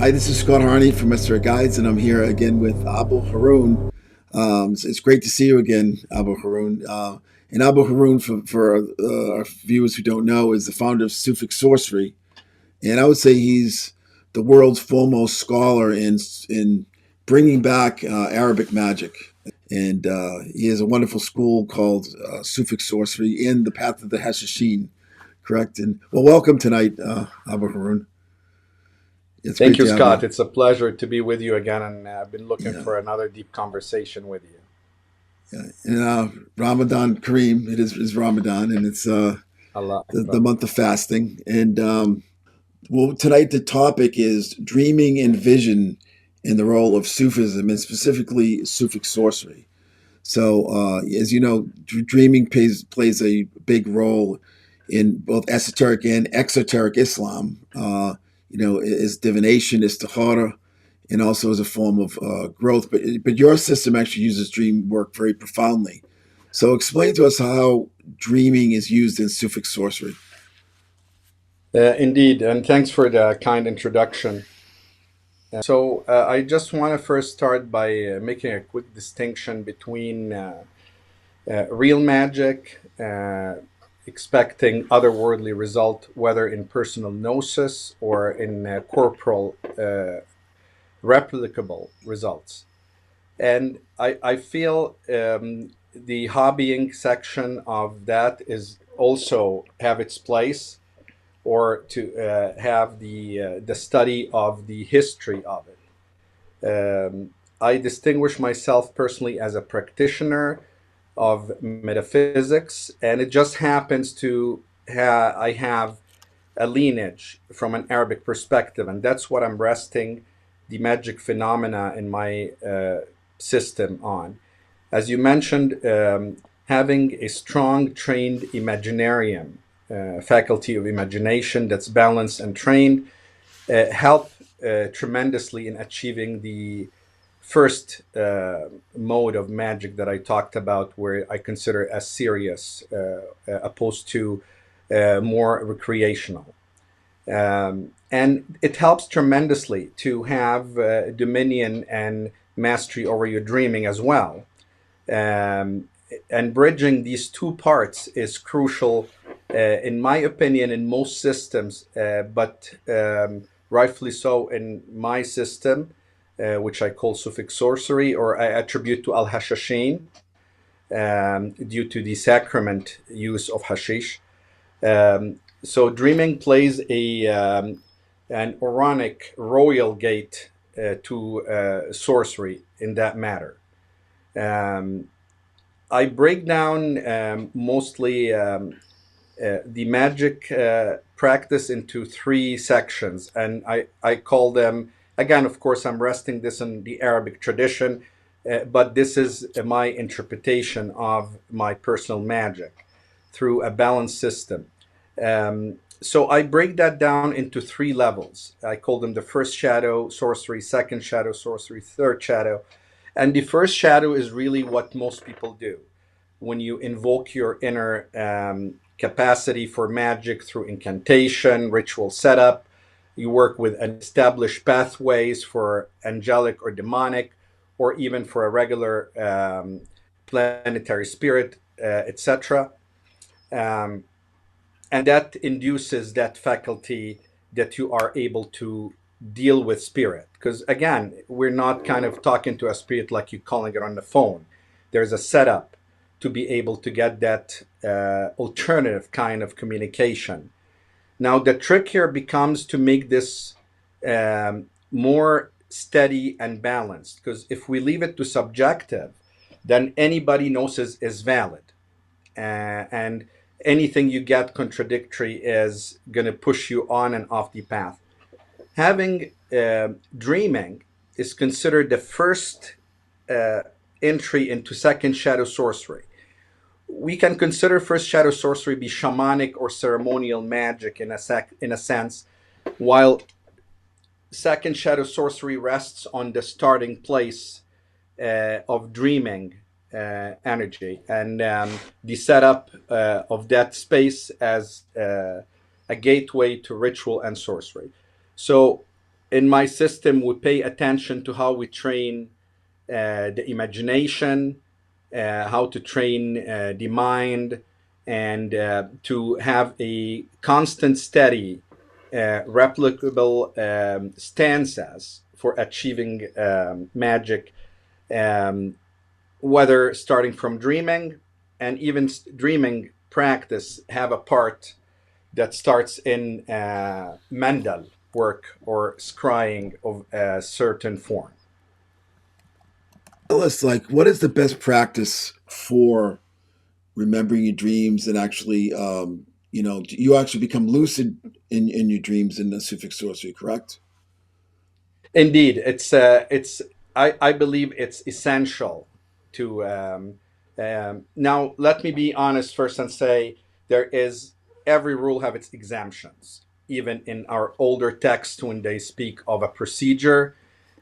Hi, this is Scott Harney from Esoteric Guides, and I'm here again with Aba Harun. It's great to see you again, Aba Harun. And Aba Harun, for our viewers who don't know, is the founder of Sufic Sorcery. And I would say he's the world's foremost scholar in bringing back Arabic magic. And he has a wonderful school called Sufic Sorcery in the path of the Hashisheen, correct? And well, welcome tonight, Aba Harun. It's Thank great you, to have Scott. you. It's a pleasure to be with you again, and I've been looking Yeah. for another deep conversation with you. Yeah. And Ramadan Kareem, it is Ramadan, and it's Allah the Akbar. month of fasting. And well, tonight the topic is dreaming and vision in the role of Sufism, and specifically Sufic sorcery. So, as you know, dreaming plays a big role in both esoteric and exoteric Islam. Is divination, istikhara, and also as a form of growth. But your system actually uses dream work very profoundly. So, explain to us how dreaming is used in Sufic sorcery. Indeed, and thanks for the kind introduction. I just want to first start by making a quick distinction between real magic, expecting otherworldly result, whether in personal gnosis or in corporal replicable results. And I feel the hobbying section of that is also have its place, or to have the study of the history of it. I distinguish myself personally as a practitioner of metaphysics, and it just happens to I have a lineage from an Arabic perspective, and that's what I'm resting the magic phenomena in my system on. As you mentioned, having a strong trained imaginarium, faculty of imagination that's balanced and trained, help tremendously in achieving the first mode of magic that I talked about, where I consider as serious, opposed to more recreational. And it helps tremendously to have dominion and mastery over your dreaming as well. And bridging these two parts is crucial, in my opinion, in most systems, but rightfully so in my system, which I call Sufic Sorcery, or I attribute to Al Hashisheen, due to the sacrament use of hashish. So dreaming plays an Oranic royal gate to sorcery in that matter. I break down mostly the magic practice into three sections, and I call them, again, of course, I'm resting this in the Arabic tradition, but this is my interpretation of my personal magic through a balanced system. So I break that down into three levels. I call them the first shadow sorcery, second shadow sorcery, third shadow. And the first shadow is really what most people do. When you invoke your inner capacity for magic through incantation, ritual setup, you work with established pathways for angelic or demonic, or even for a regular planetary spirit, etc. And that induces that faculty that you are able to deal with spirit, because again, we're not kind of talking to a spirit like you calling it on the phone. There's a setup to be able to get that alternative kind of communication. Now the trick here becomes to make this more steady and balanced, because if we leave it to subjective, then anybody knows is valid, and anything you get contradictory is going to push you on and off the path. Having dreaming is considered the first entry into second shadow sorcery. We can consider first shadow sorcery be shamanic or ceremonial magic in a sense, while second shadow sorcery rests on the starting place of dreaming energy, and the setup of that space as a gateway to ritual and sorcery. So in my system, we pay attention to how we train the imagination, how to train the mind, and to have a constant, steady, replicable stances for achieving magic, um, whether starting from dreaming, and even dreaming practice have a part that starts in Mendel work or scrying of a certain form. Tell us, like, what is the best practice for remembering your dreams and actually, you actually become lucid in your dreams in the Sufic Sorcery, correct? Indeed, it's I believe it's essential to now. Let me be honest first and say there is every rule have its exemptions. Even in our older texts, when they speak of a procedure,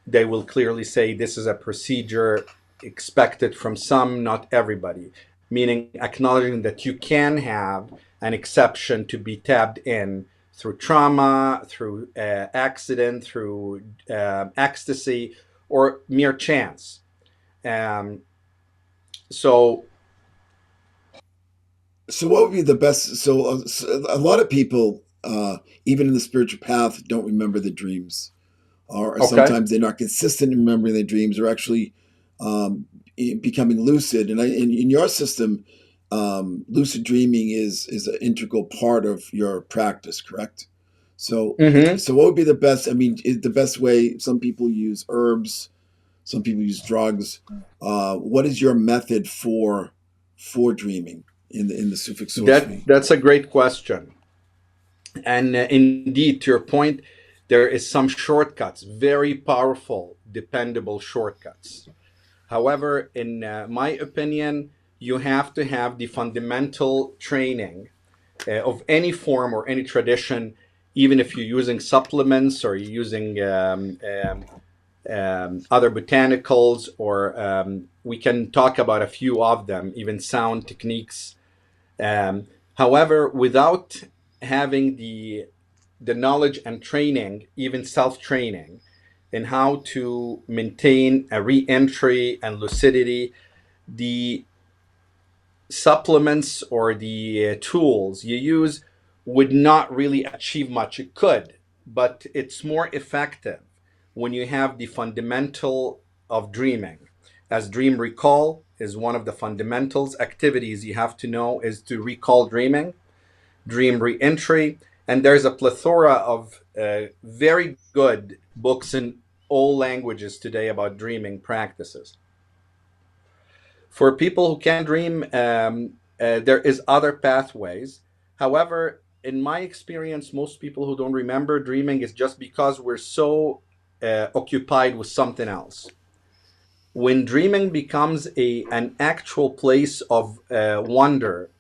they will clearly say this is a procedure expected from some, not everybody, meaning acknowledging that you can have an exception to be tapped in through trauma, through accident, through ecstasy, or mere chance. Um, so, So, what would be the best? So a lot of people, even in the spiritual path, don't remember the dreams, or okay. sometimes they're not consistent in remembering their dreams, or actually um, becoming lucid. And in your system, lucid dreaming is an integral part of your practice, correct? So, Mm-hmm. so what would be the best? I mean, the best way? Some people use herbs, some people use drugs. What is your method for dreaming in the Sufic sorcery? That's a great question. And indeed, to your point, there is some shortcuts, very powerful, dependable shortcuts. However, in my opinion, you have to have the fundamental training of any form or any tradition, even if you're using supplements or you're using other botanicals, or we can talk about a few of them, even sound techniques. However, without having the knowledge and training, even self training, in how to maintain a re-entry and lucidity, the supplements or the tools you use would not really achieve much. It could, but it's more effective when you have the fundamental of dreaming. As dream recall is one of the fundamentals activities you have to know is to recall dreaming, dream reentry, and there's a plethora of very good books in all languages today about dreaming practices. For people who can dream, there is other pathways. However, in my experience, most people who don't remember dreaming is just because we're so occupied with something else. When dreaming becomes an actual place of wonder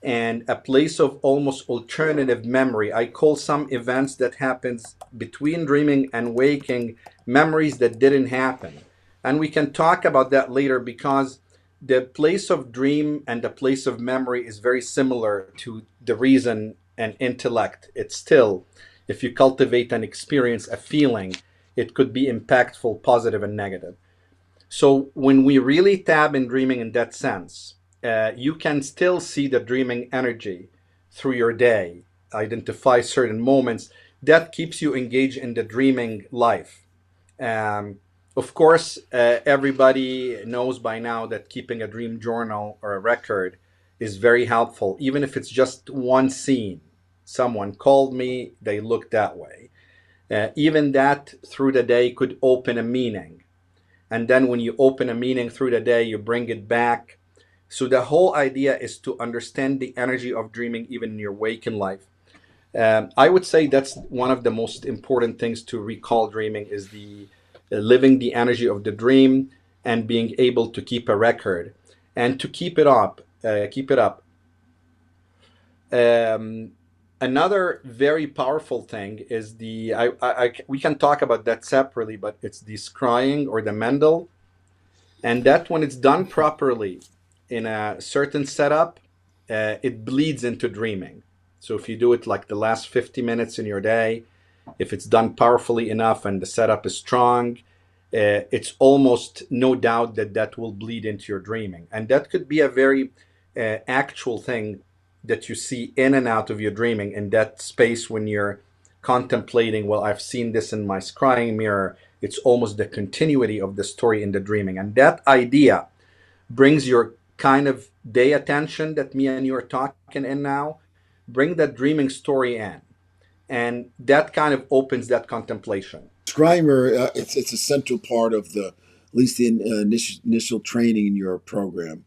and a place of almost alternative memory, I call some events that happens between dreaming and waking memories that didn't happen. And we can talk about that later, because the place of dream and the place of memory is very similar to the reason and intellect. It's still, if you cultivate and experience a feeling, it could be impactful, positive and negative. So when we really tab in dreaming in that sense, you can still see the dreaming energy through your day, identify certain moments that keeps you engaged in the dreaming life. Um, of course, everybody knows by now that keeping a dream journal or a record is very helpful, even if it's just one scene. Someone called me, they looked that way. Even that through the day could open a meaning. And then when you open a meaning through the day, you bring it back. So the whole idea is to understand the energy of dreaming even in your waking life. I would say that's one of the most important things to recall dreaming is the living the energy of the dream and being able to keep a record and to keep it up. Keep it up. Um, Another very powerful thing is we can talk about that separately, but it's the scrying or the Mendel, and that when it's done properly in a certain setup, it bleeds into dreaming. So if you do it like the last 50 minutes in your day, if it's done powerfully enough and the setup is strong, it's almost no doubt that that will bleed into your dreaming. And that could be a very actual thing that you see in and out of your dreaming in that space when you're contemplating, well, I've seen this in my scrying mirror. It's almost the continuity of the story in the dreaming. And that idea brings your kind of day attention that me and you are talking in now, bring that dreaming story in. And that kind of opens that contemplation. Scrying, it's a central part of the, at least the initial training in your program.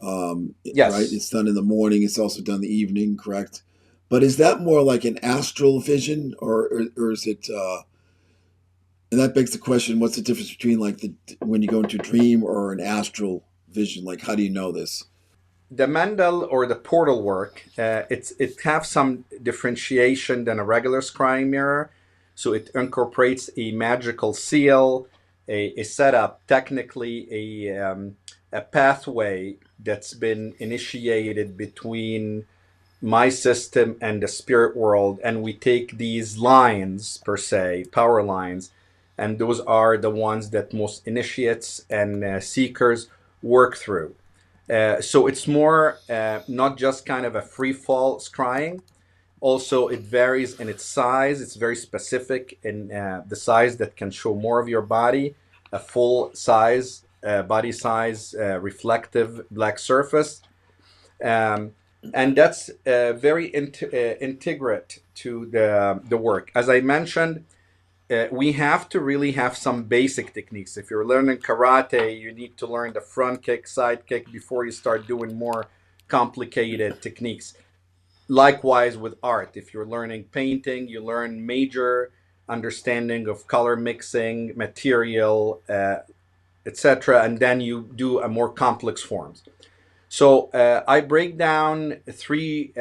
Right? Yes. It's done in the morning. It's also done in the evening, correct? But is that more like an astral vision, or is it? And that begs the question: what's the difference between like the when you go into a dream or an astral vision? Like, how do you know this? The Mandel or the portal work, it have some differentiation than a regular scrying mirror. So it incorporates a magical seal, a setup, technically a pathway that's been initiated between my system and the spirit world, and we take these lines per se, power lines, and those are the ones that most initiates and seekers work through. So it's more not just kind of a free fall scrying. Also, it varies in its size. It's very specific in the size that can show more of your body, a full size, body size, reflective black surface. Um, and that's very integrate to the work. As I mentioned, we have to really have some basic techniques. If you're learning karate, you need to learn the front kick, side kick before you start doing more complicated techniques. Likewise with art, if you're learning painting, you learn major understanding of color mixing, material, etc., and then you do a more complex forms. So I break down three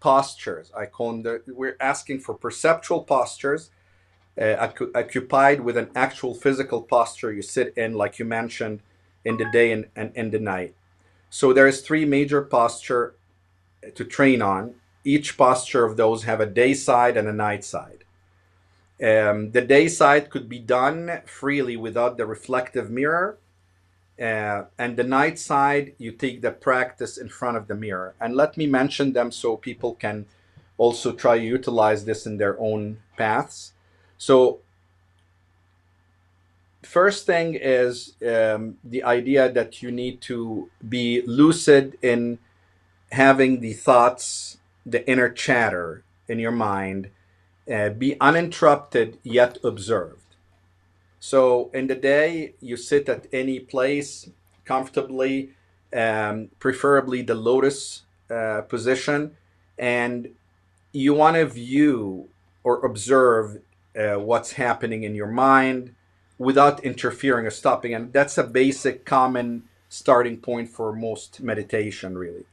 postures. I call them. We're asking for perceptual postures occupied with an actual physical posture you sit in, like you mentioned, in the day and in the night. So there's three major posture to train on. Each posture of those have a day side and a night side. The day side could be done freely without the reflective mirror. And the night side, you take the practice in front of the mirror. And let me mention them so people can also try to utilize this in their own paths. So first thing is the idea that you need to be lucid in having the thoughts, the inner chatter in your mind, be uninterrupted yet observed. So in the day, you sit at any place comfortably, preferably the lotus position, and you want to view or observe what's happening in your mind without interfering or stopping. And that's a basic common starting point for most meditation, really.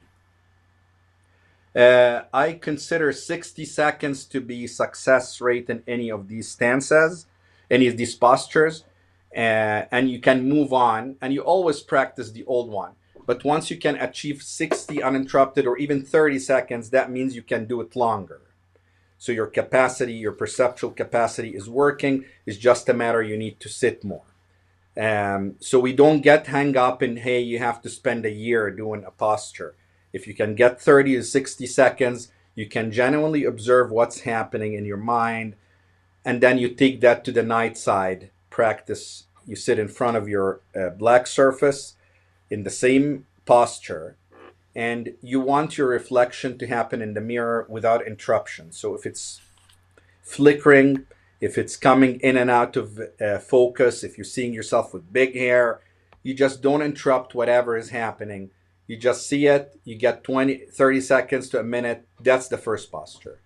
I consider 60 seconds to be success rate in any of these stances, any of these postures, and you can move on. And you always practice the old one. But once you can achieve 60 uninterrupted or even 30 seconds, that means you can do it longer. So your capacity, your perceptual capacity is working. It's just a matter you need to sit more. So we don't get hung up in, hey, you have to spend a year doing a posture. If you can get 30 to 60 seconds, you can genuinely observe what's happening in your mind. And then you take that to the night side practice. You sit in front of your black surface in the same posture. And you want your reflection to happen in the mirror without interruption. So if it's flickering, if it's coming in and out of focus, if you're seeing yourself with big hair, you just don't interrupt whatever is happening. You just see it, you get 20, 30 seconds to a minute. That's the first posture.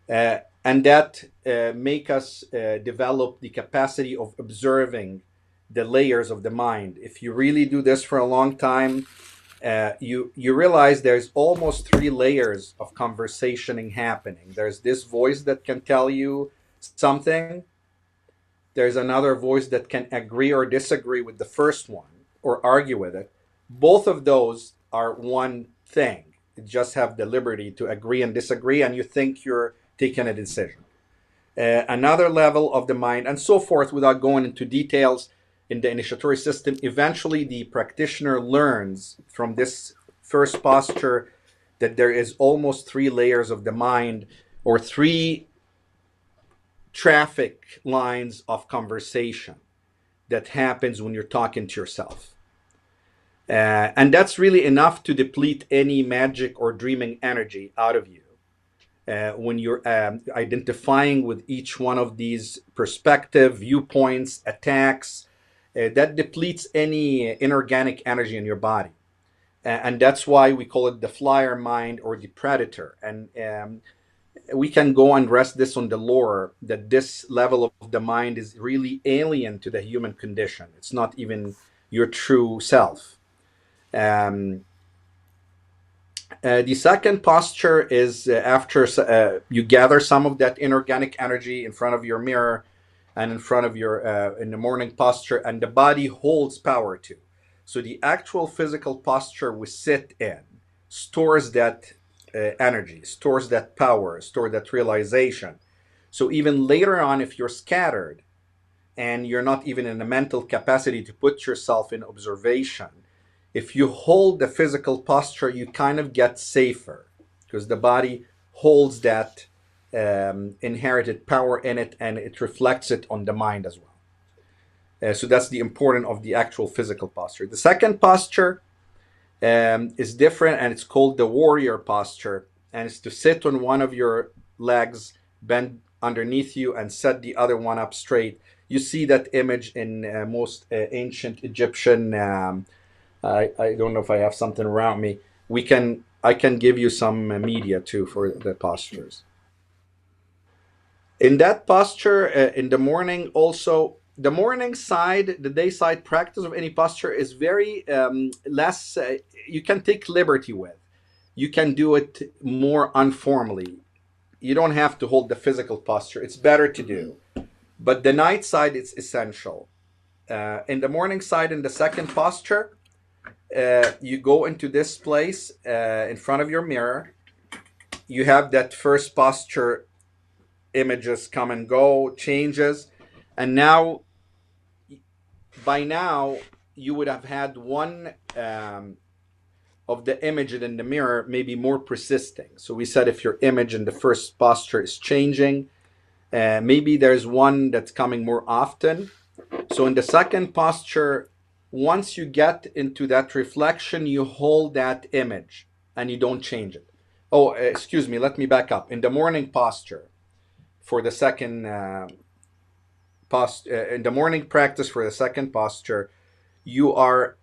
And that make us develop the capacity of observing the layers of the mind. If you really do this for a long time, you realize there's almost three layers of conversationing happening. There's this voice that can tell you something. There's another voice that can agree or disagree with the first one or argue with it. Both of those are one thing. You just have the liberty to agree and disagree, and you think you're taking a decision. another level of the mind, and so forth, without going into details in the initiatory system. Eventually, the practitioner learns from this first posture that there is almost 3 layers of the mind, or 3 traffic lines of conversation that happens when you're talking to yourself. And that's really enough to deplete any magic or dreaming energy out of you. When you're identifying with each one of these perspective, viewpoints, attacks, that depletes any inorganic energy in your body. And that's why we call it the flyer mind or the predator. And we can go and rest this on the lore that this level of the mind is really alien to the human condition. It's not even your true self. The second posture is after you gather some of that inorganic energy in front of your mirror and in front of your in the morning posture, and the body holds power to. So the actual physical posture we sit in stores that energy, stores that power, stores that realization. So even later on, if you're scattered and you're not even in a mental capacity to put yourself in observation, if you hold the physical posture, you kind of get safer because the body holds that inherited power in it, and it reflects it on the mind as well. So that's the importance of the actual physical posture. The second posture is different, and it's called the warrior posture, and it's to sit on one of your legs, bend underneath you, and set the other one up straight. You see that image in most ancient Egyptian. I don't know if I have something around me. I can give you some media too for the postures. In that posture, in the morning, also the morning side, the day side practice of any posture is very less. You can take liberty with. You can do it more informally. You don't have to hold the physical posture. It's better to do. But the night side is essential. In the morning side, in the second posture, you go into this place in front of your mirror. You have that first posture, images come and go, changes, and now, by now, you would have had one of the image in the mirror maybe more persisting. So we said if your image in the first posture is changing, maybe there's one that's coming more often. So in the second posture, once you get into that reflection, you hold that image and you don't change it. Oh, excuse me, let me back up. In the morning posture, for the second in the morning practice for the second posture, you are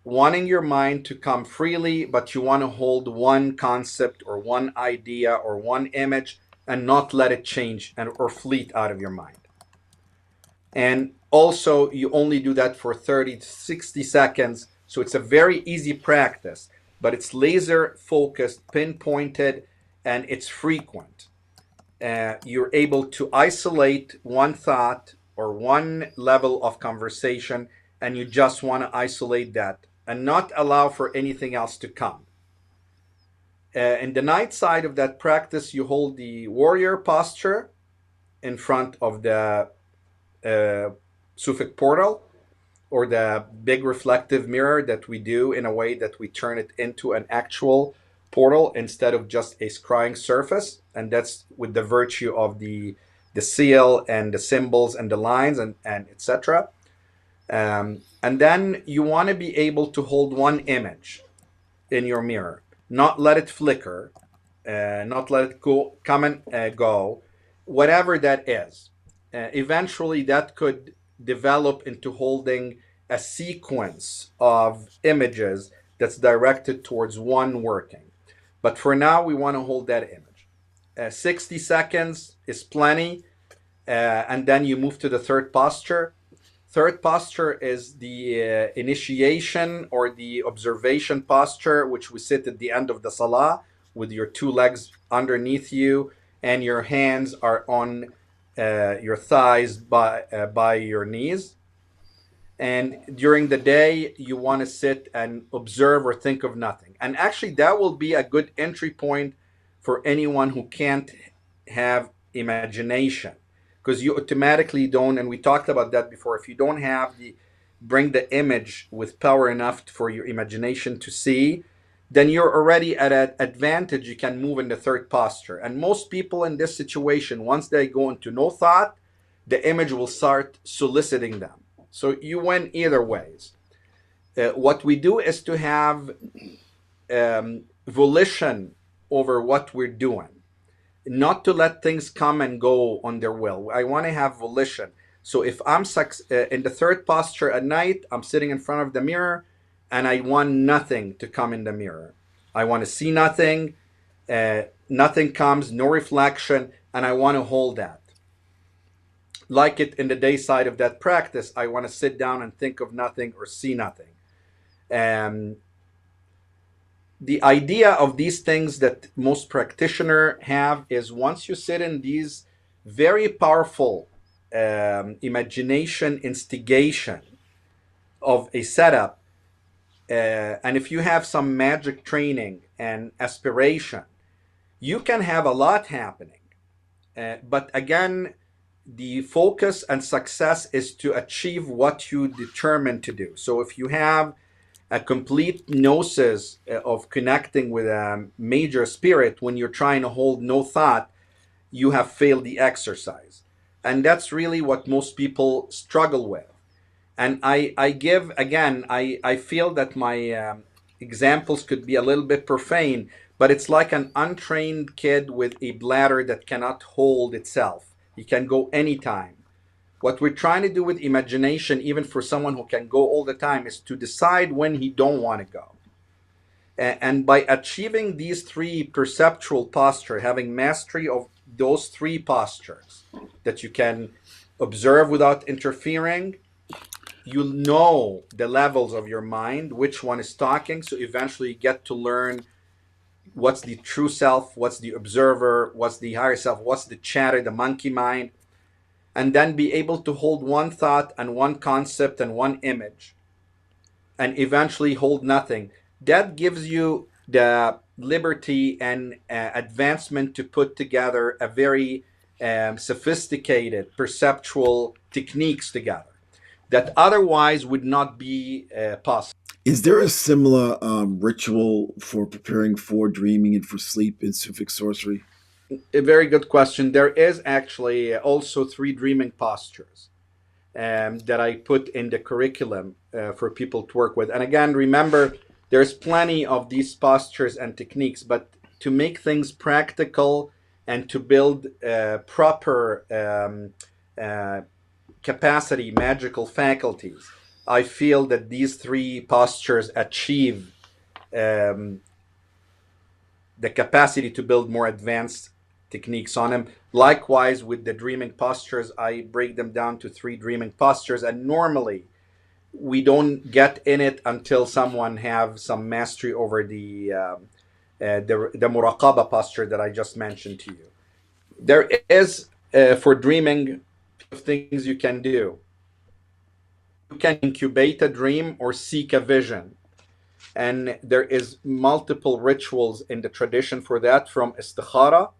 wanting your mind to come freely, but you want to hold one concept or one idea or one image and not let it change or fleet out of your mind. And also, you only do that for 30 to 60 seconds. So it's a very easy practice, but it's laser focused, pinpointed, and it's frequent. You're able to isolate one thought or one level of conversation, and you just want to isolate that and not allow for anything else to come. In the night side of that practice, you hold the warrior posture in front of the Sufic portal, or the big reflective mirror that we do in a way that we turn it into an actual portal instead of just a scrying surface. And that's with the virtue of the seal and the symbols and the lines and etc. And then you want to be able to hold one image in your mirror, not let it flicker, not let it come and go, whatever that is. Eventually, that could develop into holding a sequence of images that's directed towards one working. But for now, we want to hold that image. 60 seconds is plenty, and then you move to the third posture. Third posture is the initiation or the observation posture, which we sit at the end of the salah with your 2 legs underneath you and your hands are on your thighs by your knees. And during the day, you want to sit and observe or think of nothing. And actually, that will be a good entry point for anyone who can't have imagination. because you automatically don't, and we talked about that before, if you don't have the bring the image with power enough for your imagination to see, then you're already at an advantage. You can move in the third posture. And most people in this situation, once they go into no thought, the image will start soliciting them. So you win either ways. What we do is to have volition over what we're doing, not to let things come and go on their will. I want to have volition. So if I'm in the third posture at night, I'm sitting in front of the mirror and I want nothing to come in the mirror. I want to see nothing, nothing comes, no reflection, and I want to hold that. Like it in the day side of that practice, I want to sit down and think of nothing or see nothing. The idea of these things that most practitioners have is once you sit in these very powerful imagination instigation of a setup, and if you have some magic training and aspiration, you can have a lot happening. But again, the focus and success is to achieve what you determine to do. So if you have a complete gnosis of connecting with a major spirit when you're trying to hold no thought, you have failed the exercise. And that's really what most people struggle with. And I give, again, I feel that my examples could be a little bit profane, but it's like an untrained kid with a bladder that cannot hold itself. He can go anytime. What we're trying to do with imagination, even for someone who can go all the time, is to decide when he don't want to go. And by achieving these three perceptual postures, having mastery of those three postures that you can observe without interfering, you'll know the levels of your mind, which one is talking. So eventually you get to learn what's the true self, what's the observer, what's the higher self, what's the chatter, the monkey mind, and then be able to hold one thought and one concept and one image and eventually hold nothing. That gives you the liberty and advancement to put together a very sophisticated perceptual techniques together that otherwise would not be possible. Is there a similar ritual for preparing for dreaming and for sleep in Sufic sorcery? A very good question. There is actually also three dreaming postures that I put in the curriculum for people to work with. And again, remember, there's plenty of these postures and techniques, but to make things practical and to build proper capacity, magical faculties, I feel that these three postures achieve the capacity to build more advanced techniques on them. Likewise, with the dreaming postures, I break them down to three dreaming postures, and normally we don't get in it until someone have some mastery over the muraqaba posture that I just mentioned to you. There is for dreaming things you can do. You can incubate a dream or seek a vision. And there is multiple rituals in the tradition for that, from istikhara.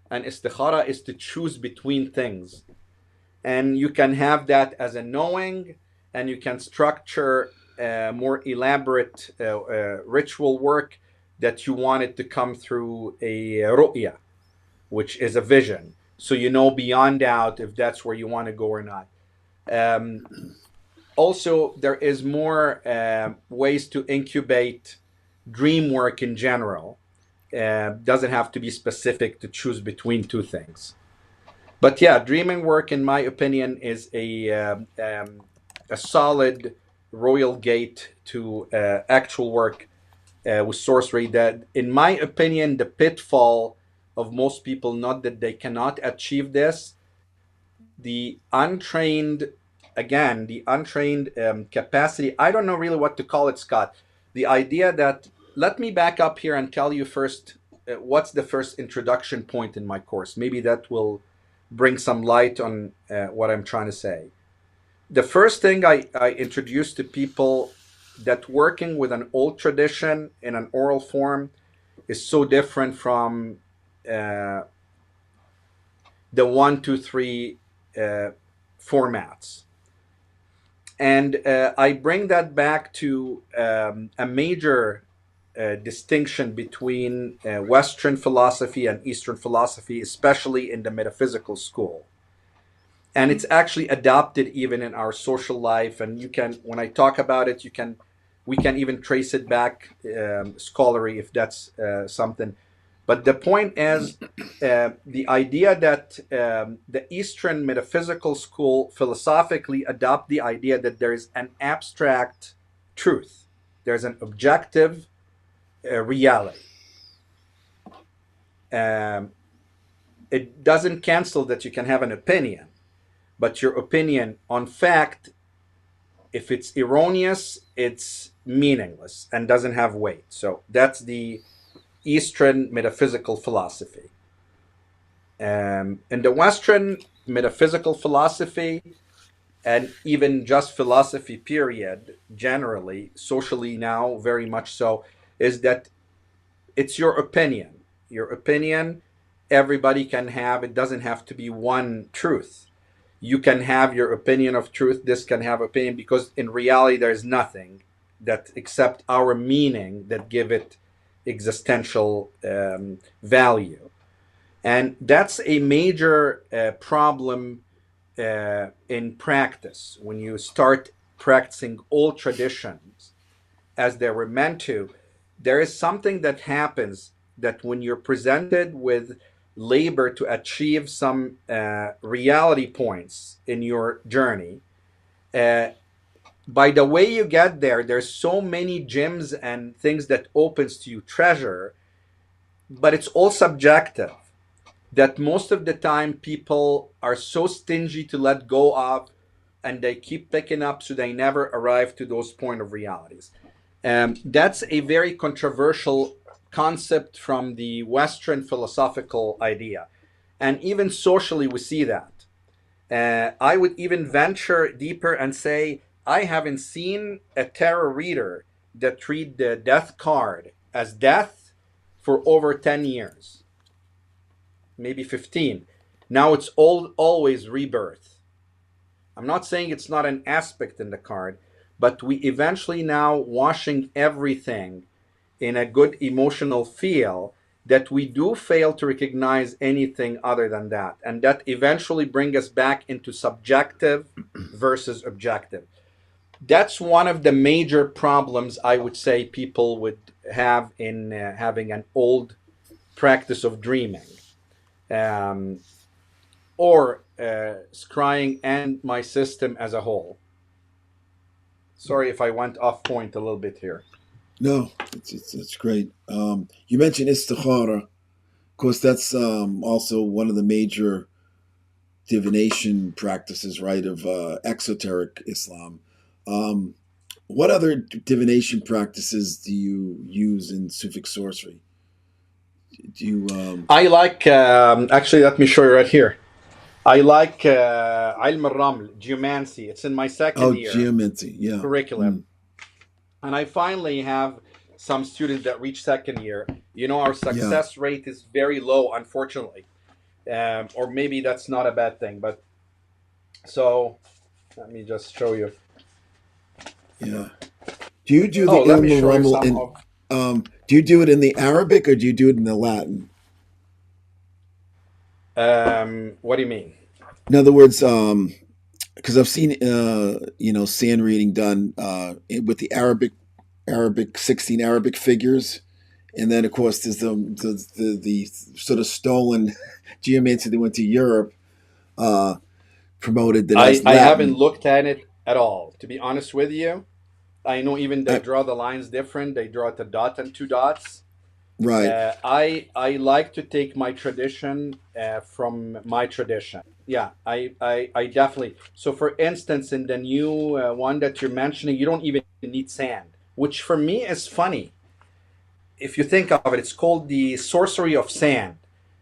And istikhara is to choose between things. And you can have that as a knowing, and you can structure more elaborate ritual work that you want it to come through a ru'ya, which is a vision. So you know beyond doubt if that's where you want to go or not. Also, there is more ways to incubate dream work in general. Doesn't have to be specific to choose between two things. But yeah, dreaming work, in my opinion, is a solid royal gate to actual work with sorcery. That, in my opinion, the pitfall of most people, not that they cannot achieve this, the untrained, again, the untrained capacity. I don't know really what to call it, Scott. The idea that, let me back up here and tell you first what's the first introduction point in my course. Maybe that will bring some light on what I'm trying to say. The first thing I introduce to people that working with an old tradition in an oral form is so different from the 1, 2, 3 formats. And I bring that back to a major distinction between Western philosophy and Eastern philosophy, especially in the metaphysical school. And it's actually adopted even in our social life. And you can, when I talk about it, we can even trace it back scholarly if that's something. But the point is the idea that the Eastern metaphysical school philosophically adopt the idea that there is an abstract truth, there's an objective reality. It doesn't cancel that you can have an opinion, but your opinion on fact, if it's erroneous, it's meaningless and doesn't have weight. So that's the Eastern metaphysical philosophy. In the Western metaphysical philosophy, and even just philosophy period, generally, socially now, very much so, is that it's your opinion. Your opinion, everybody can have. It doesn't have to be one truth. You can have your opinion of truth. This can have opinion, because in reality, there is nothing that except our meaning that give it existential value. And that's a major problem in practice. When you start practicing old traditions as they were meant to, there is something that happens that when you're presented with labor to achieve some reality points in your journey, by the way you get there, there's so many gems and things that opens to you treasure, but it's all subjective, that most of the time people are so stingy to let go of, and they keep picking up, so they never arrive to those point of realities. That's a very controversial concept from the Western philosophical idea. And even socially, we see that. I would even venture deeper and say, I haven't seen a tarot reader that treat the death card as death for over 10 years, maybe 15. Now it's always rebirth. I'm not saying it's not an aspect in the card, but we eventually now washing everything in a good emotional feel, that we do fail to recognize anything other than that. And that eventually bring us back into subjective versus objective. That's one of the major problems I would say people would have in having an old practice of dreaming. Or scrying and my system as a whole. Sorry if I went off point a little bit here. No, it's great. You mentioned istikhara. Of course, that's also one of the major divination practices, right, of exoteric Islam. What other divination practices do you use in Sufic sorcery? Do you? I like, actually, let me show you right here. I like Ilm al-Raml, Geomancy. It's in my second year Geomancy, yeah. curriculum. And I finally have some students that reach second year. You know, our success rate is very low, unfortunately. Or maybe that's not a bad thing. But so let me just show you. Yeah. Do you do the let me Ilm show you al-Raml some of. do you do it in the Arabic or do you do it in the Latin? What do you mean? In other words, because I've seen sand reading done with the Arabic 16 Arabic figures, and then of course there's the sort of stolen geomancy that went to Europe, promoted that as I haven't Latin. looked at it at all, to be honest with you. I know even they I, draw the lines different. They draw it a dot and two dots. right. I like to take my tradition from my tradition. Yeah, I definitely. So, for instance, in the new one that you're mentioning, you don't even need sand, which for me is funny. If you think of it, it's called the sorcery of sand.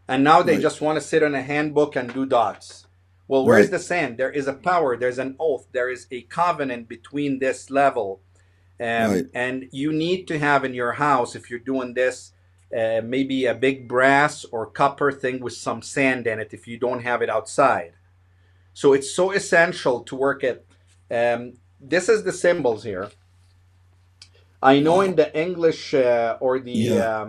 And now they Right. just want to sit on a handbook and do dots. Well, where's Right. the sand? There is a power, there's an oath, there is a covenant between this level. Right. And you need to have in your house, if you're doing this, maybe a big brass or copper thing with some sand in it if you don't have it outside. So it's so essential to work it. This is the symbols here. I know in Wow. the English or the Yeah.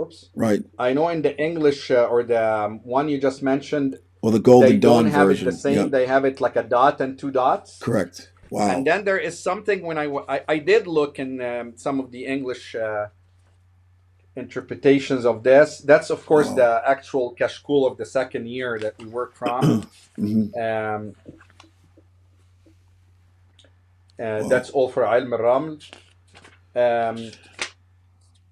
oops. Right. I know in the English or the one you just mentioned, Well, the they Golden don't Dawn have it the version. same. Yep. They have it like a dot and two dots. Correct. And Wow. then there is something when I did look in some of the English interpretations of this. That's of course Wow. the actual kashkul of the second year that we work from. Hmm. Um, Wow. that's all for Ilm al-Raml. Um,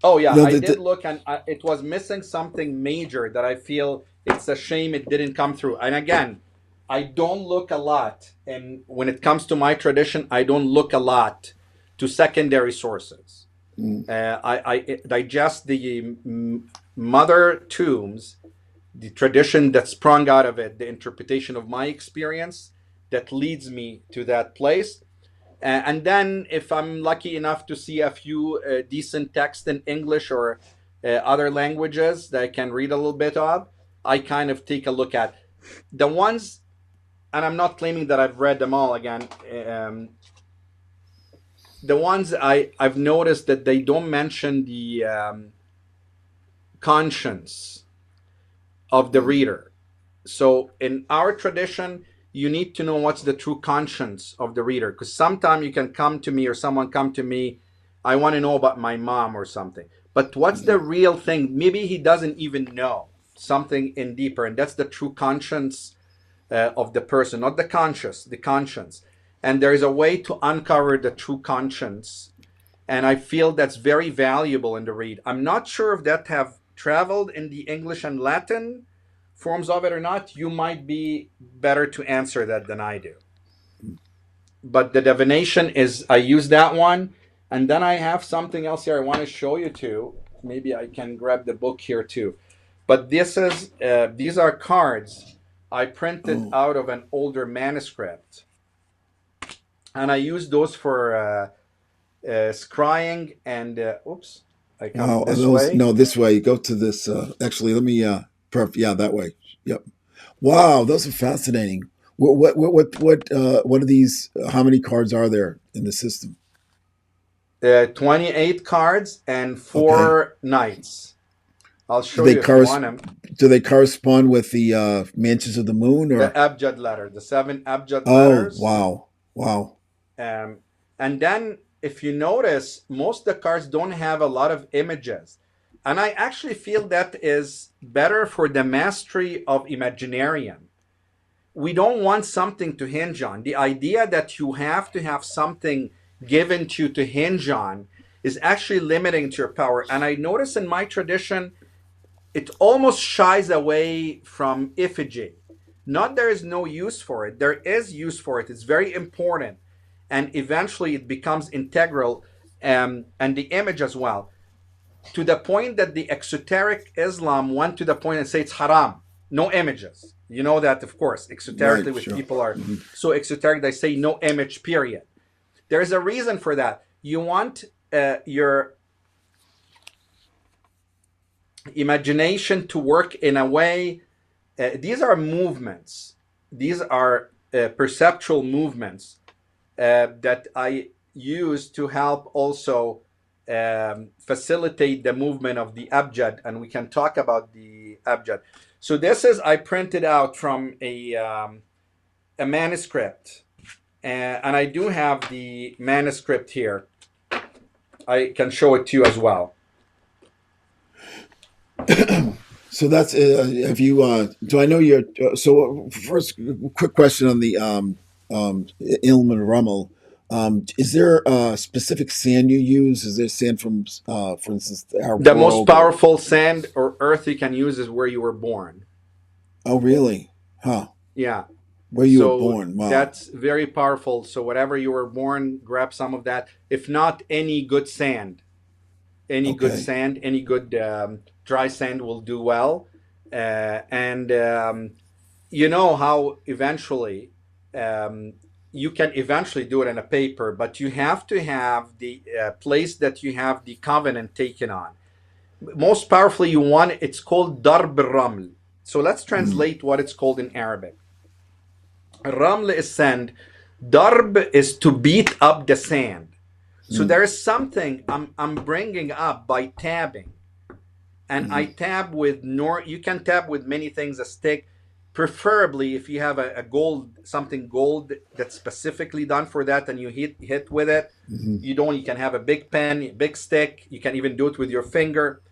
oh yeah, No, I did look and it was missing something major that I feel it's a shame it didn't come through. And again, I don't look a lot, and when it comes to my tradition, I don't look a lot to secondary sources. mm, I digest the mother tombs, the tradition that sprung out of it, the interpretation of my experience that leads me to that place. And then, if I'm lucky enough to see a few decent texts in English or other languages that I can read a little bit of, I kind of take a look at the ones, and I'm not claiming that I've read them all again. The ones I've noticed that they don't mention the conscience of the mm, reader. So in our tradition, you need to know what's the true conscience of the reader, because sometimes you can come to me or someone come to me, I want to know about my mom or something, but what's the mm, real thing? Maybe he doesn't even know something in deeper, and that's the true conscience of the person, not the conscious, the conscience. And there is a way to uncover the true conscience, and I feel that's very valuable in the read. I'm not sure if that have traveled in the English and Latin forms of it or not. You might be better to answer that than I do. But the divination is, I use that one, and then I have something else here I want to show you too. Maybe I can grab the book here too. But this is these are cards I printed oh. out of an older manuscript, and I use those for scrying and oops, I come Wow. Are this those way. no this way? Go to this. Actually, let me. Yeah, that way. Yep. Wow, those are fascinating. What are these? How many cards are there in the system? 28 cards and Okay. 4 knights. I'll Do show they you if you corres- want them. Do they correspond with the mansions of the moon The or? Abjad letter, the 7 Abjad Oh, letters. wow. Wow. Um, and then, if you notice, most of the cards don't have a lot of images. And I actually feel that is better for the mastery of Imaginarium. We don't want something to hinge on. The idea that you have to have something given to you to hinge on is actually limiting to your power. And I notice in my tradition, it almost shies away from effigy. Not there is no use for it. There is use for it. It's very important. And eventually it becomes integral, and the image as well, to the point that the exoteric Islam went to the point and say it's haram. No images. You know that, of course. Exoterically, Right. with Sure. people are Hmm. so exoteric, they say no image, period. There's a reason for that. You want your imagination to work in a way. These are movements. These are perceptual movements that I use to help also facilitate the movement of the abjad, and we can talk about the abjad. So this is I printed out from a manuscript, and I do have the manuscript here. I can show it to you as well. So that's have you do I know you're so first quick question on the Ilm and Rummel. Is there a specific sand you use? Is there sand from for instance our The most world or powerful sand or earth you can use is where you were born. oh really? Huh. Yeah. Where you were So born. Wow. that's very powerful. So whatever you were born, grab some of that. If not, any good sand, Okay. any good dry sand will do well. And you know how eventually um, you can eventually do it in a paper, but you have to have the place that you have the covenant taken on. Most powerfully, you want it's called darb raml. So let's Mm, translate what it's called in Arabic. Raml is sand. Darb is to beat up the sand. So Mm, there is something I'm bringing up by tabbing, and I mhm, tab with you can tab with many things, a stick, preferably if you have a gold, something gold that's specifically done for that, and you hit with it. mhm, You can have a big pen, big stick, you can even do it with your finger.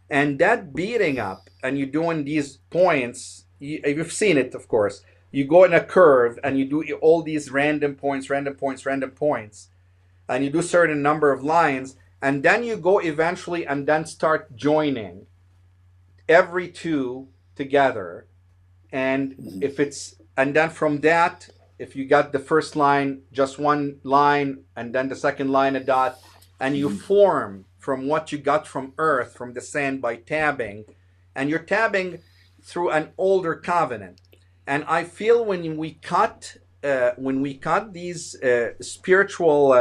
And that beating up, and you're doing these points, you've seen it, of course. You go in a curve and you do all these random points, random points, random points, and you do certain number of lines, and then you go eventually and then start joining every two together. And mhm, if it's, and then from that, if you got the first line just one line, and then the second line a dot, and you mhm, form from what you got from earth, from the sand, by tabbing, and you're tabbing through an older covenant. And I feel when we cut these spiritual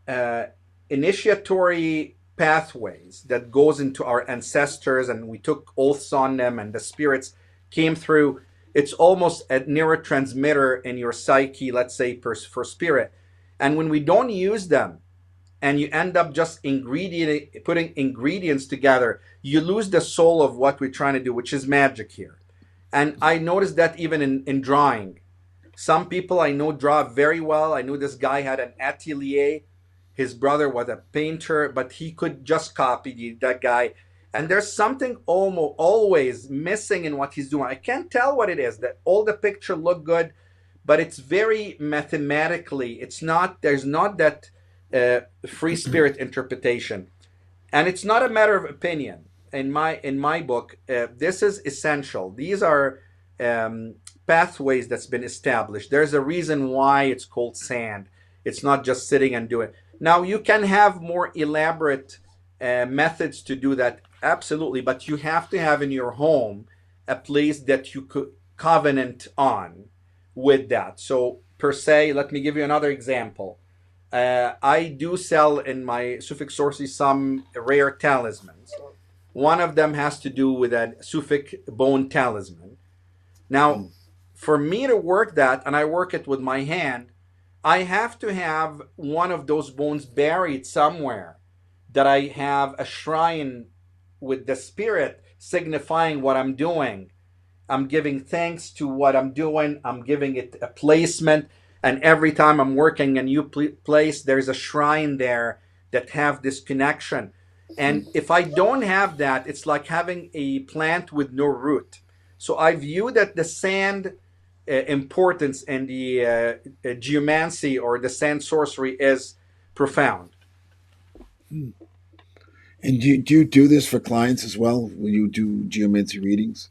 uh, initiatory pathways that goes into our ancestors, and we took oaths on them, and the spirits came through. It's almost a neurotransmitter in your psyche, let's say, for spirit. And when we don't use them, and you end up just putting ingredients together, you lose the soul of what we're trying to do, which is magic here. And I noticed that even in drawing. Some people I know draw very well. I knew this guy had an atelier. His brother was a painter, but he could just copy that guy. And there's something almost always missing in what he's doing. I can't tell what it is. That all the picture look good, but it's very mathematically. It's not. There's not that free spirit interpretation, and it's not a matter of opinion. In my book, this is essential. These are um, pathways that's been established. There's a reason why it's called sand. It's not just sitting and doing. Now you can have more elaborate methods to do that, absolutely, but you have to have in your home a place that you could covenant on with that. So per se, let me give you another example. I do sell in my Sufic Sorcery some rare talismans. One of them has to do with a Sufic bone talisman. Now, mhm, for me to work that, and I work it with my hand, I have to have one of those bones buried somewhere, that I have a shrine with the spirit signifying what I'm doing. I'm giving thanks to what I'm doing. I'm giving it a placement. And every time I'm working a new place, there's a shrine there that have this connection. And if I don't have that, it's like having a plant with no root. So I view that the sand importance in the geomancy or the sand sorcery is profound. mhm. And do you do this for clients as well when you do geomancy readings?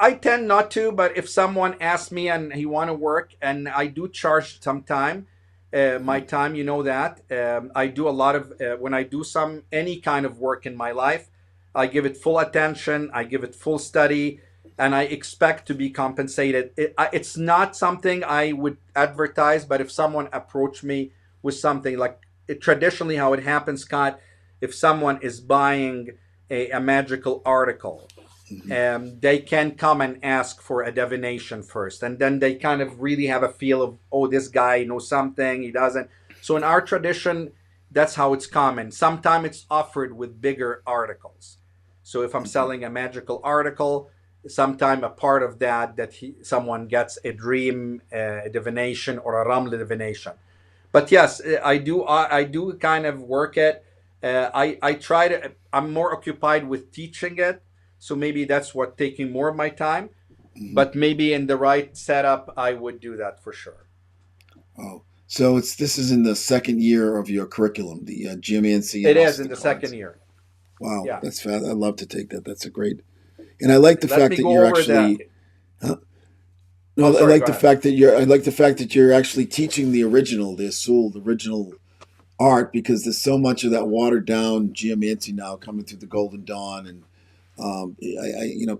I tend not to, but if someone asks me and he want to work, and I do charge some time, my time, you know that. I do a lot of when I do any kind of work in my life, I give it full attention, I give it full study, and I expect to be compensated. It's not something I would advertise, but if someone approach me with something like traditionally how it happens, Scott, if someone is buying a magical article, Mhm, they can come and ask for a divination first, and then they kind of really have a feel of, oh, this guy knows something, he doesn't. So in our tradition, that's how it's common. Sometimes it's offered with bigger articles. So if I'm mhm, selling a magical article, sometime a part of someone gets a dream, a divination, or a ramle divination. But yes, I do kind of work it. I try to. I'm more occupied with teaching it, so maybe that's what taking more of my time. mhm. But maybe in the right setup, I would do that for sure. Oh, so this is in the second year of your curriculum, the geomancy and It also is the in the second cards. year. Wow, Yeah. that's fast. I'd love to take that. That's a great, and I like the Let fact me that go you're over the. actually. Huh? Oh, No, I sorry. like Go the ahead. fact that you're. I like the fact that you're actually teaching the original, the Asul, the original art, because there's so much of that watered down geomancy now coming through the Golden Dawn, and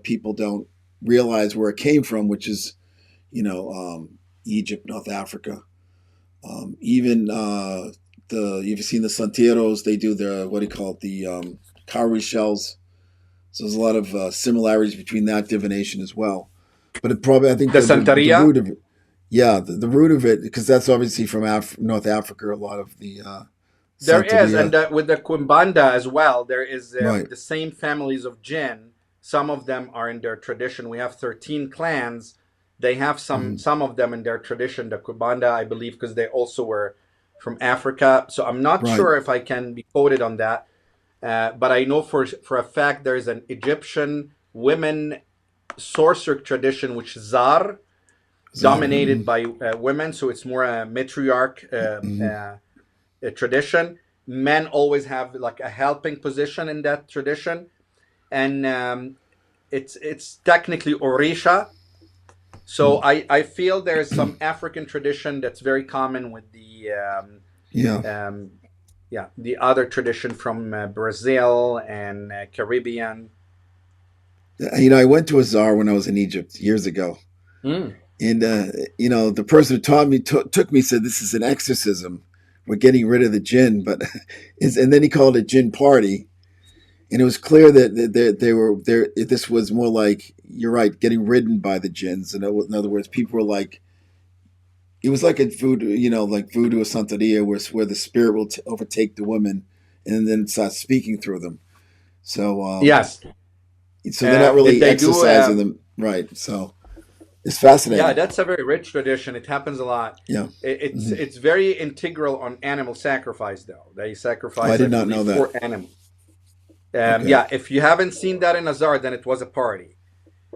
people don't realize where it came from, which is Egypt, North Africa, even the you've seen the Santeros, they do the what do you call it, the cowrie shells. So there's a lot of similarities between that divination as well. but it probably, I think The the Santeria. root of it, yeah, the root of it, because that's obviously from North Africa, a lot of the There is, and Santeria. with the Quimbanda as well, there is Right. the same families of Jinn. Some of them are in their tradition. We have 13 clans. They have Hmm. some of them in their tradition. The Quimbanda, I believe, because they also were from Africa. So I'm not Right. sure if I can be quoted on that, but I know for a fact there is an Egyptian women sorcerer tradition, which is Zaar, Zara. dominated by women. So it's more a matriarch tradition. Men always have like a helping position in that tradition, and it's technically Orisha. So I feel there is some African tradition that's very common with the Yeah. um, yeah, the other tradition from Brazil and Caribbean. I went to a czar when I was in Egypt years ago, Mm. and the person who taught me took me, said this is an exorcism. We're getting rid of the jinn, but and then he called it jinn party, and it was clear that they were there. This was more like, you're right, getting ridden by the jinns. In other words, people were like, it was like a voodoo, like voodoo or santeria, where the spirit will overtake the women, and then start speaking through them. So Yes, they're not really they do. exercising them, right? So it's Yeah, fascinating. that's a very rich tradition. It happens a lot. Yeah. It's Hmm. it's very integral on animal sacrifice, though. They Oh, I sacrifice, I did not believe, know that. 4 animals. Okay. Yeah, if you haven't seen that in a czar, then it was a party.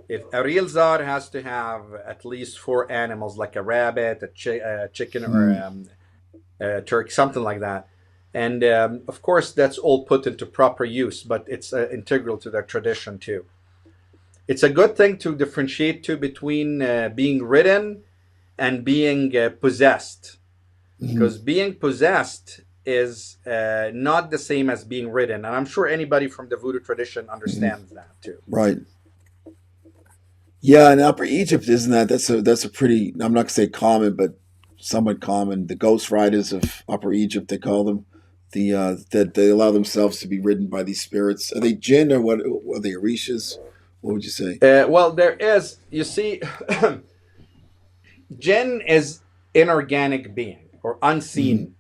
If a real czar has to have at least 4 animals, like a rabbit, a chicken, or Mm. a turkey, something like that. And of course, that's all put into proper use, but it's integral to their tradition too. It's a good thing to differentiate too between being ridden and being possessed, Hmm. because being possessed is not the same as being ridden, and I'm sure anybody from the voodoo tradition Hmm. understands that too. Right. Yeah, in Upper Egypt, isn't that? That's a pretty. I'm not gonna say common, but somewhat common. The ghost riders of Upper Egypt, they call them. That they allow themselves to be ridden by these spirits. Are they jinn, or what? Are they Orishas? What would you say? Well, there is, you see, Jinn is inorganic being or Hmm. unseen.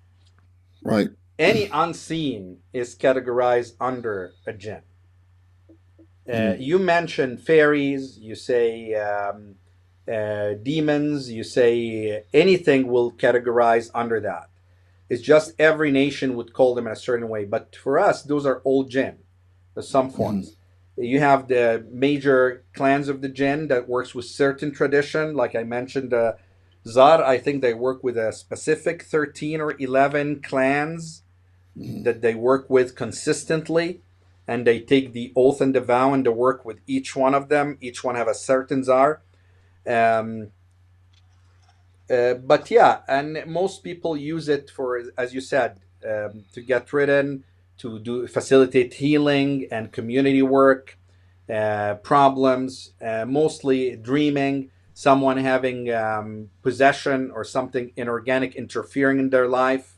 Right. Any unseen is categorized under a Jinn. Hmm. You mention fairies, you say demons, you say anything will categorize under that. It's just every nation would call them in a certain way. But for us, those are all Jinn, some Hmm. forms. You have the major clans of the Jinn that works with certain tradition. Like I mentioned, Zaar, I think they work with a specific 13 or 11 clans Hmm. that they work with consistently, and they take the oath and the vow and the work with each one of them. Each one have a certain Zaar. Um, but yeah, and most people use it for, as you said, to get ridden, to do facilitate healing and community work, problems, mostly dreaming, someone having possession or something inorganic interfering in their life.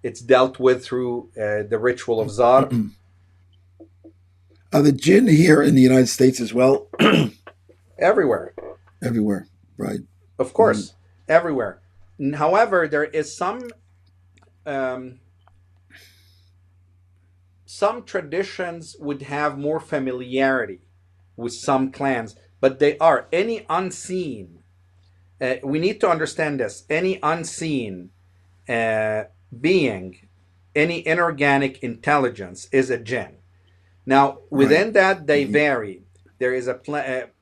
It's dealt with through the ritual of Zar. Are the jinn here in the United States as well? Everywhere, Everywhere. Right. of Hmm. course, everywhere. However, there is um, some traditions would have more familiarity with some clans, but they are any unseen. We need to understand this. Any unseen uh, being, any inorganic intelligence is a jinn. Now, Right. within that, they Hmm. vary. There is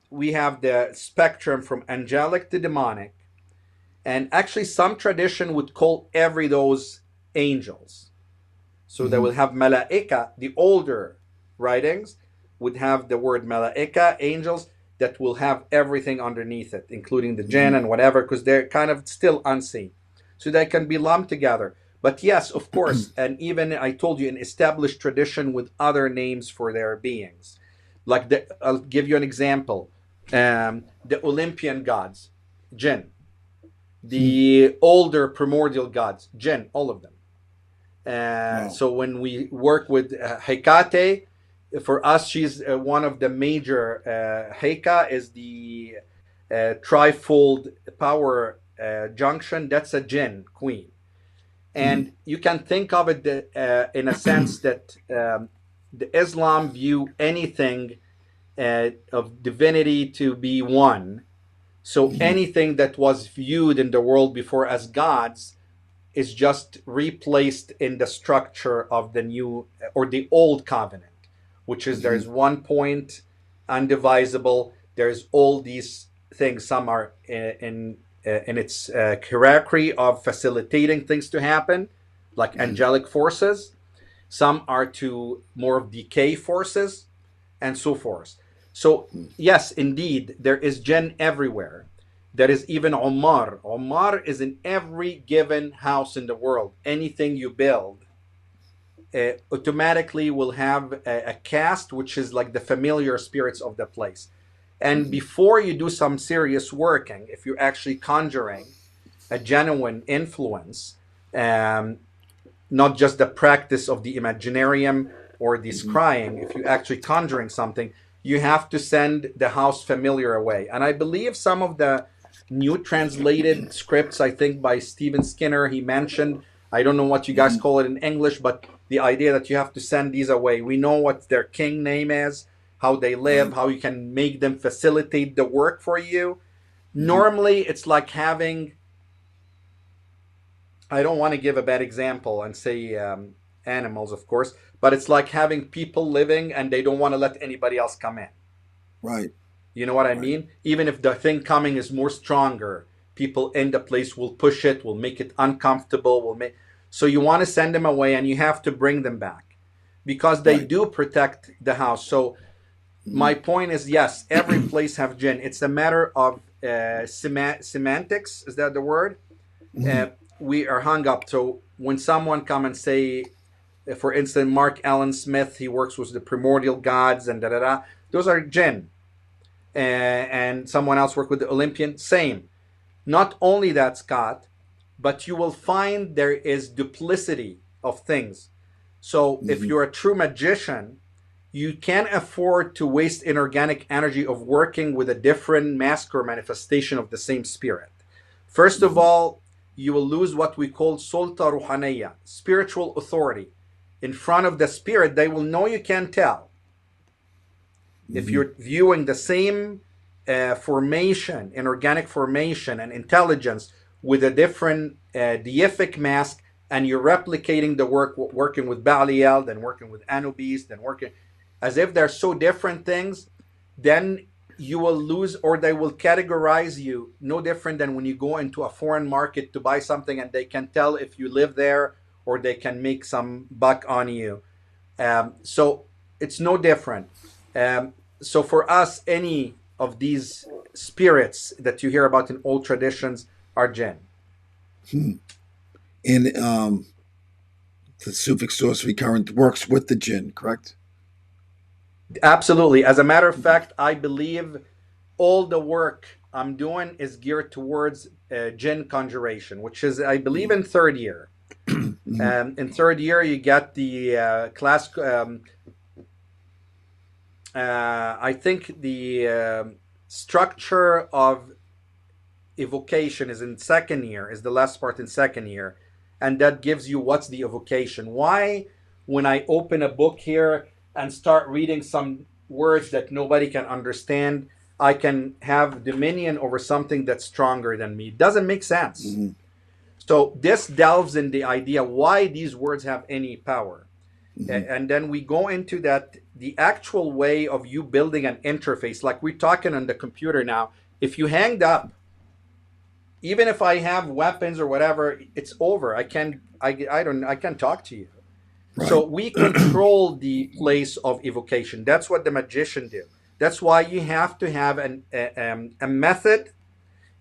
we have the spectrum from angelic to demonic, and actually, some tradition would call every those angels. So they Hmm. will have malaika, the older writings would have the word malaika, angels, that will have everything underneath it, including the jinn Hmm. and whatever, because they're kind of still unseen. So they can be lumped together. But yes, of course, and even I told you, an established tradition with other names for their beings. Like I'll give you an example. The Olympian gods, jinn. The older primordial gods, jinn, all of them. Wow. So when we work with Hecate, for us, she's one of the major. Heka is the trifold power junction, that's a jinn queen. And you can think of it in a sense that the Islam view anything of divinity to be one. So anything that was viewed in the world before as gods is just replaced in the structure of the new or the old covenant, which is there's one point, undivisible. There's all these things. Some are in its hierarchy of facilitating things to happen, like angelic forces. Some are to more of decay forces, and so forth. So yes, indeed, there is jinn everywhere. There is even Omar. Omar is in every given house in the world. Anything you build automatically will have a cast, which is like the familiar spirits of the place. And before you do some serious working, if you're actually conjuring a genuine influence, not just the practice of the imaginarium or the scrying, if you're actually conjuring something, you have to send the house familiar away. And I believe some of the new translated scripts, I think by Stephen Skinner, he mentioned, I don't know what you guys call it in English, but the idea that you have to send these away. We know what their king name is, how they live, how you can make them facilitate the work for you. Normally, it's like having, I don't want to give a bad example and say animals, of course, but it's like having people living and they don't want to let anybody else come in. Right. You know what I mean? Even if the thing coming is more stronger, people in the place will push it, will make it uncomfortable, will make. So you want to send them away and you have to bring them back because they do protect the house. So my point is, yes, every place have jinn. It's a matter of semantics. Is that the word? We are hung up. So when someone come and say, for instance, Mark Allen Smith, he works with the primordial gods and da-da-da. Those are jinn. And someone else work with the Olympian, same. Not only that, Scott, but you will find there is duplicity of things. So if you're a true magician, you can't afford to waste inorganic energy of working with a different mask or manifestation of the same spirit. First of all, you will lose what we call sulta ruhaniya, spiritual authority. In front of the spirit, they will know you can't tell. If you're viewing the same formation, inorganic formation and intelligence with a different deific mask, and you're replicating the work, working with Balial, then working with Anubis, then working as if they're so different things, then you will lose, or they will categorize you no different than when you go into a foreign market to buy something and they can tell if you live there or they can make some buck on you. So it's no different. So for us, any of these spirits that you hear about in old traditions are jinn. And the Sufic Sorcery current works with the jinn, correct? Absolutely. As a matter of fact, I believe all the work I'm doing is geared towards jinn conjuration, which is, I believe, in third year. In third year, you get the class. I think the structure of evocation is in second year, is the last part in second year. And that gives you what's the evocation. Why, when I open a book here and start reading some words that nobody can understand, I can have dominion over something that's stronger than me? It doesn't make sense. So this delves in the idea why these words have any power. And then we go into that, the actual way of you building an interface, like we're talking on the computer now. If you hanged up, even if I have weapons or whatever, it's over. I can't talk to you. Right. So we control the place of evocation. That's what the magician do. That's why you have to have a method.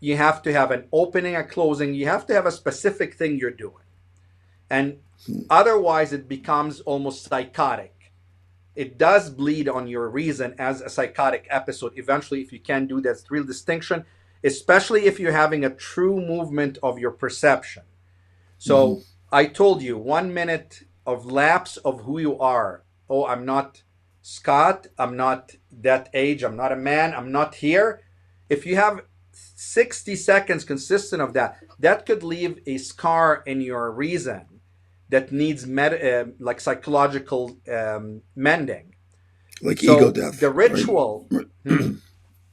You have to have an opening, a closing. You have to have a specific thing you're doing. And otherwise, it becomes almost psychotic. It does bleed on your reason as a psychotic episode. Eventually, if you can do that real distinction, especially if you're having a true movement of your perception. So I told you, 1 minute of lapse of who you are. Oh, I'm not Scott. I'm not that age. I'm not a man. I'm not here. If you have 60 seconds consistent of that, that could leave a scar in your reason that needs like psychological mending. Like ego So death, the right? ritual, hmm,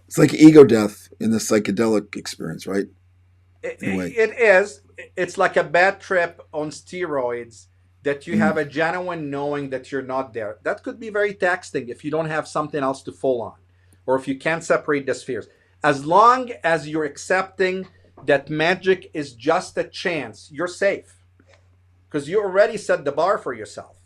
It's like ego death in the psychedelic experience, right? it, In a way. it is, it's like a bad trip on steroids, that you have Mm, a genuine knowing that you're not there. That could be very taxing if you don't have something else to fall on, or if you can't separate the spheres. As long as you're accepting that magic is just a chance, you're safe, because you already set the bar for yourself.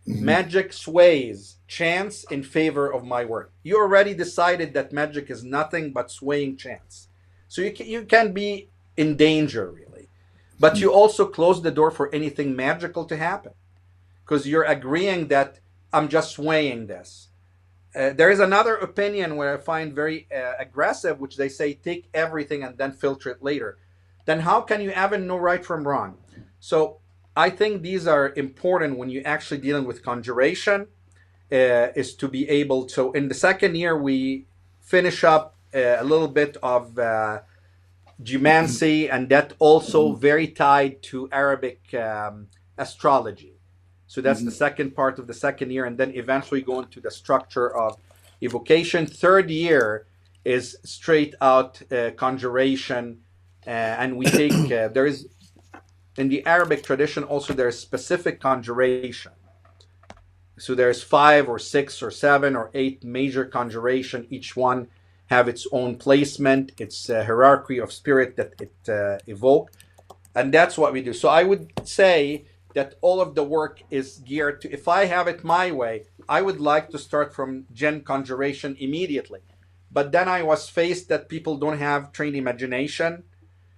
mhm. Magic sways chance in favor of my work. You already decided that magic is nothing but swaying chance. So you can be in danger, really. But you also close the door for anything magical to happen, because you're agreeing that I'm just swaying this. There is another opinion where I find very aggressive, which they say take everything and then filter it later. Then how can you even know right from wrong? So I think these are important when you're actually dealing with conjuration, is to be able. So in the second year, we finish up a little bit of Geomancy, and that also very tied to Arabic astrology. So that's the second part of the second year, and then eventually go into the structure of evocation. Third year is straight out conjuration, and we take there is, in the Arabic tradition also, there's specific conjuration. So there's 5 or 6 or 7 or 8 major conjuration. Each one have its own placement, its hierarchy of spirit that it evoke, and that's what we do. So I would say that all of the work is geared to, if I have it my way, I would like to start from Jinn conjuration immediately. But then I was faced that people don't have trained imagination.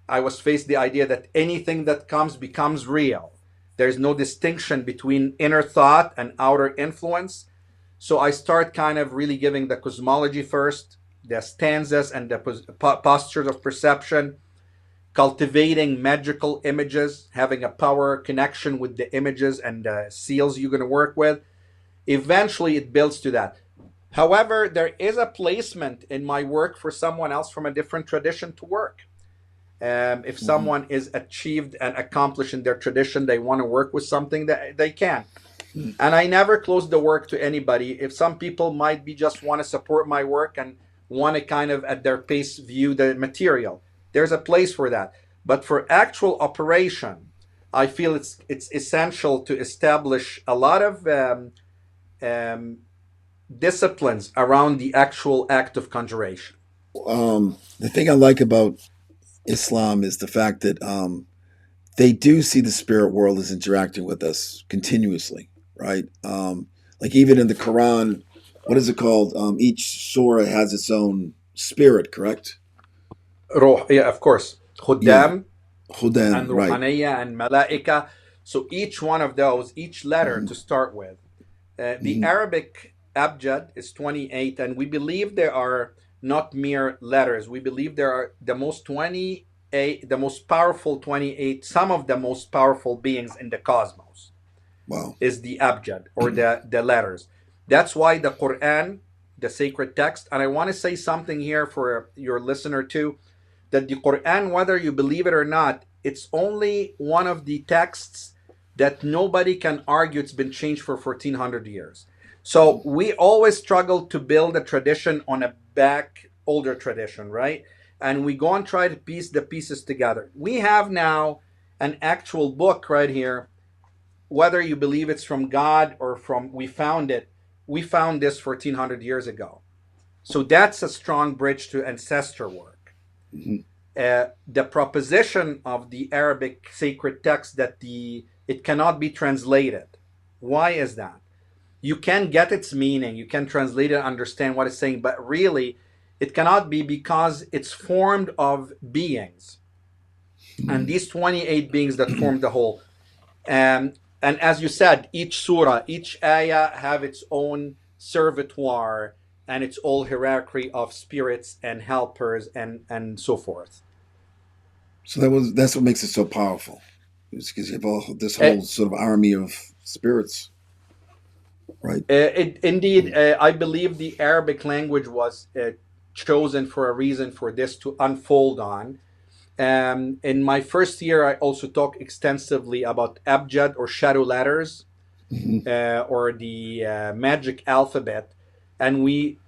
I was faced the idea that anything that comes becomes real. There's no distinction between inner thought and outer influence. So I start kind of really giving the cosmology first, the stanzas and the postures of perception, cultivating magical images, having a power connection with the images and the seals you're going to work with. Eventually, it builds to that. However, there is a placement in my work for someone else from a different tradition to work. If someone is achieved and accomplished in their tradition, they want to work with something, that they can. And I never close the work to anybody. If some people might be just want to support my work and want to kind of at their pace view the material, there's a place for that. But for actual operation, I feel it's essential to establish a lot of um, disciplines around the actual act of conjuration. The thing I like about Islam is the fact that they do see the spirit world as interacting with us continuously, right? Like even in the Quran, what is it called? Each surah has its own spirit, correct? Ruh, yeah, of course. Yeah, Khuddam Hudan, and right? Ruhaniya and Malaika. So each one of those, each letter Hmm. to start with. The Hmm. Arabic abjad is 28, and we believe there are not mere letters. We believe there are the most 28, the most powerful 28, some of the most powerful beings in the cosmos Wow. is the abjad, or the letters. That's why the Quran, the sacred text, and I want to say something here for your listener too, that the Quran, whether you believe it or not, it's only one of the texts that nobody can argue it's been changed for 1400 years. So we always struggle to build a tradition on a back older tradition, right? And we go and try to piece the pieces together. We have now an actual book right here, whether you believe it's from God or from we found it. We found this 1400 years ago. So that's a strong bridge to ancestor work. Hmm. The proposition of the Arabic sacred text that it cannot be translated. Why is that? You can get its meaning, you can translate it, understand what it's saying, but really, it cannot be, because it's formed of beings, and these 28 beings that form the whole. And as you said, each surah, each ayah have its own servitoire and its own hierarchy of spirits and helpers and so forth. So that's what makes it so powerful. It's because you have all this Uh, whole sort of army of spirits, right? indeed, I believe the Arabic language was chosen for a reason for this to unfold on. In my first year, I also talked extensively about abjad or shadow letters, or the magic alphabet, and we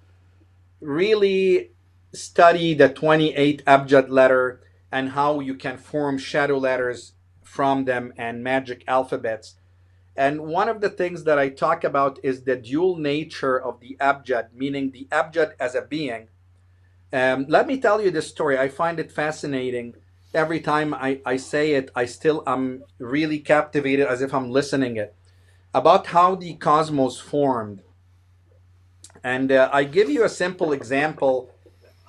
really study the 28 abjad letter and how you can form shadow letters from them and magic alphabets. And one of the things that I talk about is the dual nature of the abjad, meaning the abjad as a being. Let me tell you this story. I find it fascinating. Every time I say it, I'm really captivated as if I'm listening it, about how the cosmos formed. And I give you a simple example.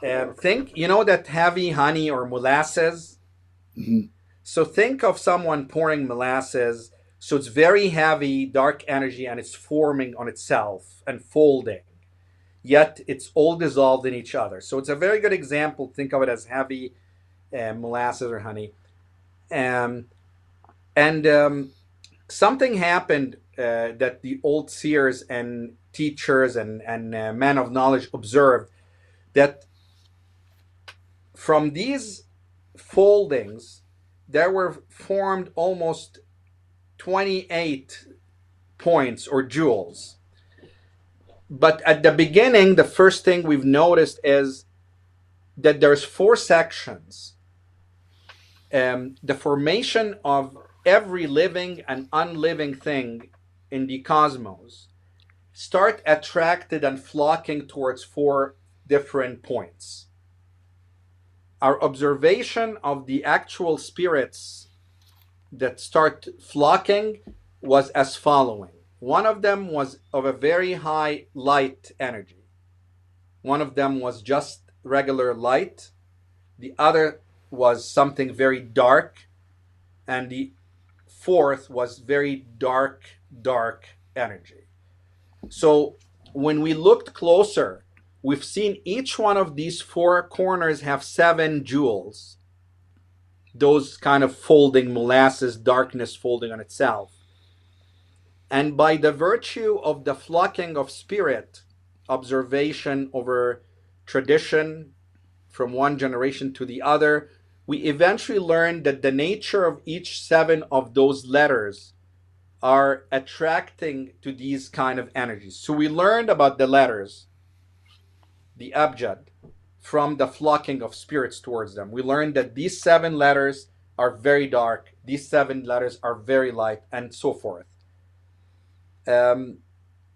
Think, you know that heavy honey or molasses? Mhm. So think of someone pouring molasses. So it's very heavy, dark energy, and it's forming on itself and folding. Yet it's all dissolved in each other. So it's a very good example. Think of it as heavy molasses or honey. Um, and something happened that the old seers and teachers and men of knowledge observed, that from these foldings, there were formed almost 28 points or jewels. But at the beginning, the first thing we've noticed is that there's 4 sections. The formation of every living and unliving thing in the cosmos start attracted and flocking towards 4 different points. Our observation of the actual spirits that start flocking was as following. One of them was of a very high light energy. One of them was just regular light. The other was something very dark. And the fourth was very dark energy. So when we looked closer, we've seen each one of these 4 corners have 7 jewels, those kind of folding molasses, darkness folding on itself. And by the virtue of the flocking of spirit, observation over tradition from one generation to the other, we eventually learned that the nature of each 7 of those letters are attracting to these kind of energies. So we learned about the letters, the abjad, from the flocking of spirits towards them. We learned that these 7 letters are very dark, these 7 letters are very light, and so forth.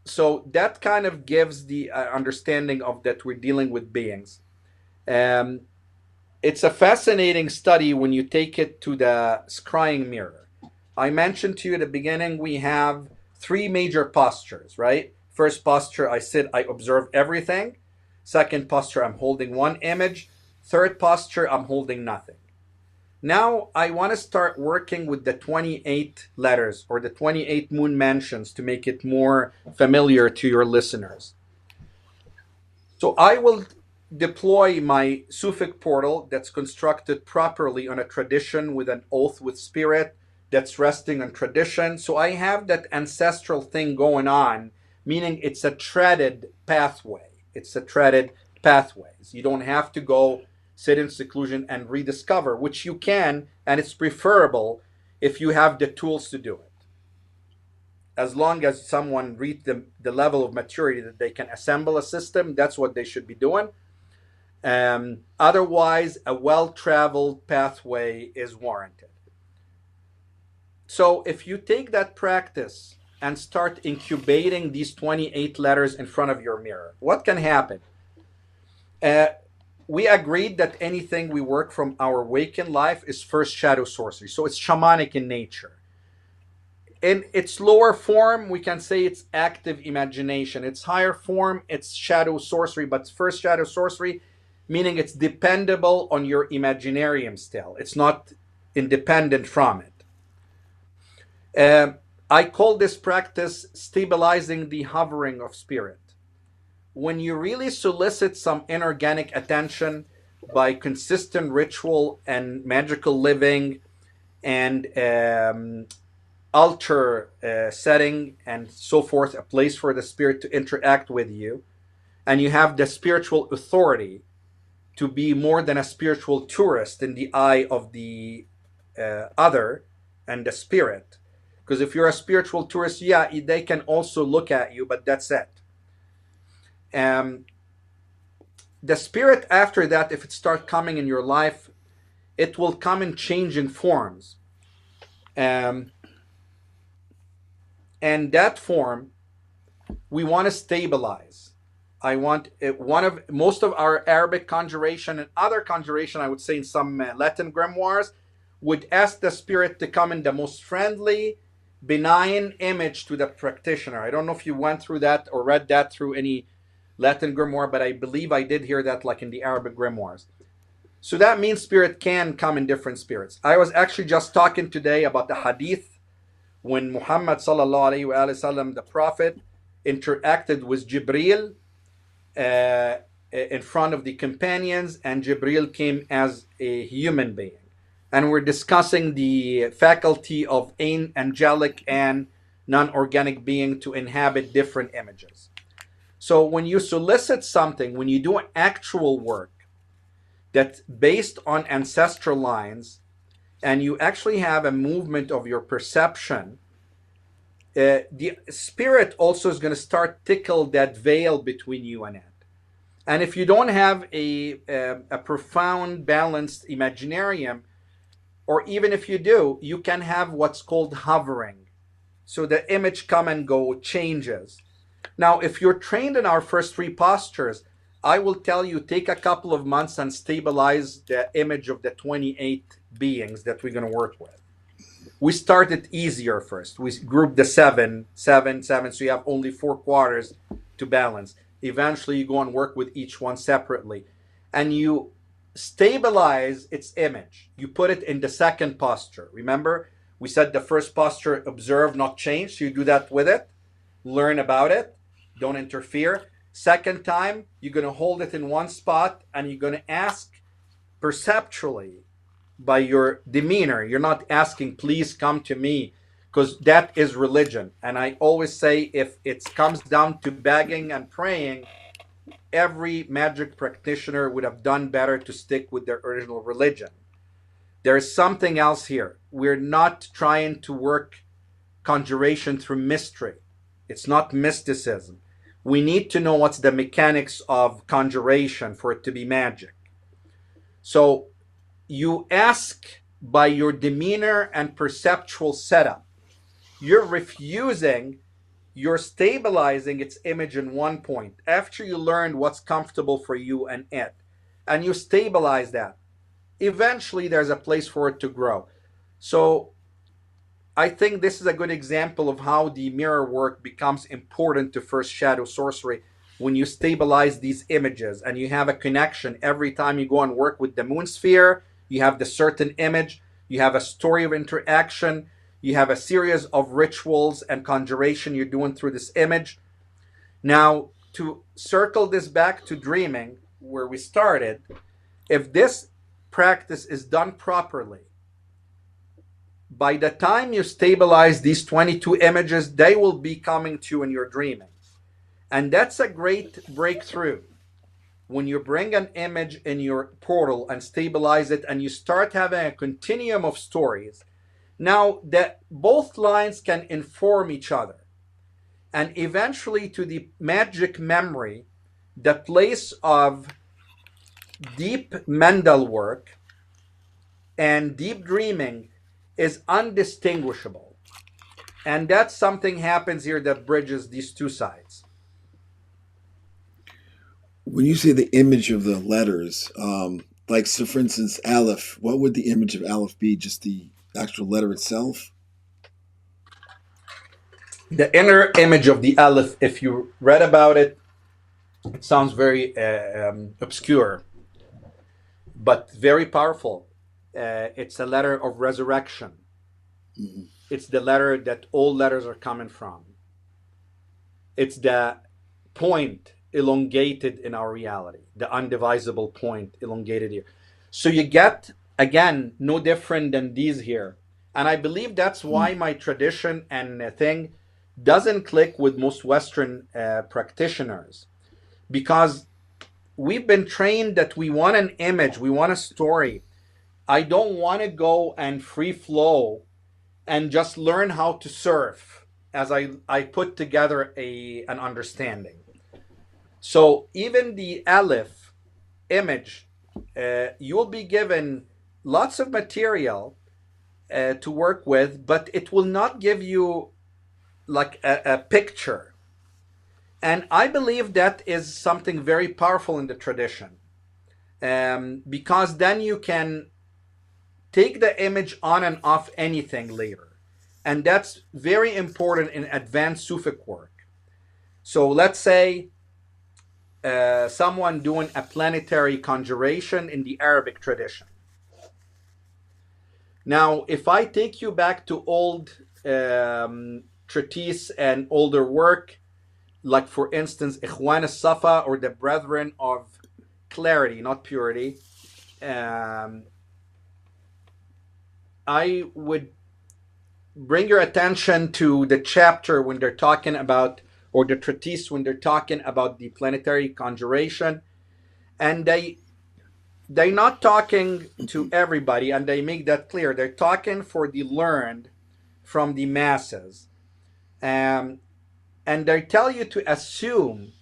So that kind of gives the understanding of that we're dealing with beings. It's a fascinating study when you take it to the scrying mirror. I mentioned to you at the beginning, we have 3 major postures, right? First posture, I sit, I observe everything. Second posture, I'm holding one image. Third posture, I'm holding nothing. Now I want to start working with the 28 letters or the 28 moon mansions to make it more familiar to your listeners. So I will deploy my Sufic portal that's constructed properly on a tradition with an oath with spirit that's resting on tradition. So I have that ancestral thing going on, meaning it's a treaded pathway. It's a treaded pathways. You don't have to go sit in seclusion and rediscover, which you can, and it's preferable if you have the tools to do it. As long as someone reach the level of maturity that they can assemble a system, that's what they should be doing. Otherwise, a well-traveled pathway is warranted. So if you take that practice and start incubating these 28 letters in front of your mirror, what can happen? We agreed that anything we work from our awakened life is first shadow sorcery. So it's shamanic in nature. In its lower form, we can say it's active imagination. Its higher form, it's shadow sorcery, but first shadow sorcery, meaning it's dependable on your imaginarium still. It's not independent from it. I call this practice stabilizing the hovering of spirit. When you really solicit some inorganic attention by consistent ritual and magical living and altar setting and so forth, a place for the spirit to interact with you, and you have the spiritual authority, to be more than a spiritual tourist in the eye of the other and the spirit. Because if you're a spiritual tourist, yeah, they can also look at you, but that's it. The spirit after that, if it starts coming in your life, it will come in changing forms. And that form, we want to stabilize. I want it, most of our Arabic conjuration and other conjuration, I would say in some Latin grimoires, would ask the spirit to come in the most friendly, benign image to the practitioner. I don't know if you went through that or read that through any Latin grimoire, but I believe I did hear that like in the Arabic grimoires. So that means spirit can come in different spirits. I was actually just talking today about the hadith when Muhammad sallallahu alaihi wasallam, the prophet, interacted with Jibril in front of the companions, and Jibril came as a human being. And we're discussing the faculty of angelic and non-organic being to inhabit different images. So when you solicit something, when you do an actual work that's based on ancestral lines, and you actually have a movement of your perception, the spirit also is going to start tickle that veil between you and it. And if you don't have a profound, balanced imaginarium, or even if you do, you can have what's called hovering. So the image come and go, changes. Now, if you're trained in our first three postures, I will tell you, take a couple of months and stabilize the image of the 28 beings that we're going to work with. We started easier first. We grouped the 7, 7, 7, so you have only 4 quarters to balance. Eventually, you go and work with each one separately. And you stabilize its image. You put it in the second posture. Remember, we said the first posture, observe, not change. So you do that with it. Learn about it. Don't interfere. Second time, you're going to hold it in one spot and you're going to ask perceptually by your demeanor. You're not asking, please come to me, because that is religion. And I always say, if it comes down to begging and praying, every magic practitioner would have done better to stick with their original religion. There is something else here. We're not trying to work conjuration through mystery. It's not mysticism. We need to know what's the mechanics of conjuration for it to be magic. So you ask by your demeanor and perceptual setup. You're refusing, you're stabilizing its image in one point. After you learned what's comfortable for you and it, and you stabilize that, eventually there's a place for it to grow. So I think this is a good example of how the mirror work becomes important to first shadow sorcery. When you stabilize these images and you have a connection every time you go and work with the moon sphere, you have the certain image, you have a story of interaction, you have a series of rituals and conjuration you're doing through this image. Now, to circle this back to dreaming, where we started, if this practice is done properly, by the time you stabilize these 22 images, they will be coming to you in your dreaming. And that's a great breakthrough. When you bring an image in your portal and stabilize it, and you start having a continuum of stories, now that both lines can inform each other. And eventually, to the magic memory, the place of deep mental work and deep dreaming is undistinguishable. And that's something happens here that bridges these two sides. When you say the image of the letters, like, so for instance, Aleph, what would the image of Aleph be? Just the actual letter itself? The inner image of the Aleph, if you read about it, it sounds very obscure, but very powerful. It's a letter of resurrection. Mm-hmm. It's the letter that all letters are coming from. It's the point elongated in our reality, the undivisible point elongated here. So you get, again, no different than these here. And I believe that's why my tradition and thing doesn't click with most Western practitioners, because we've been trained that we want an image, we want a story. I don't want to go and free flow and just learn how to surf as I put together an understanding. So even the Aleph image, you will be given lots of material to work with, but it will not give you like a picture. And I believe that is something very powerful in the tradition, because then you can take the image on and off anything later. And that's very important in advanced Sufic work. So let's say someone doing a planetary conjuration in the Arabic tradition. Now, if I take you back to old treatise and older work, like for instance, Ikhwan al-Safa, or the Brethren of Clarity, not Purity, I would bring your attention to the chapter when they're talking about, or the treatise when they're talking about the planetary conjuration, and they're not talking to everybody, and they make that clear. They're talking for the learned from the masses, and they tell you to assume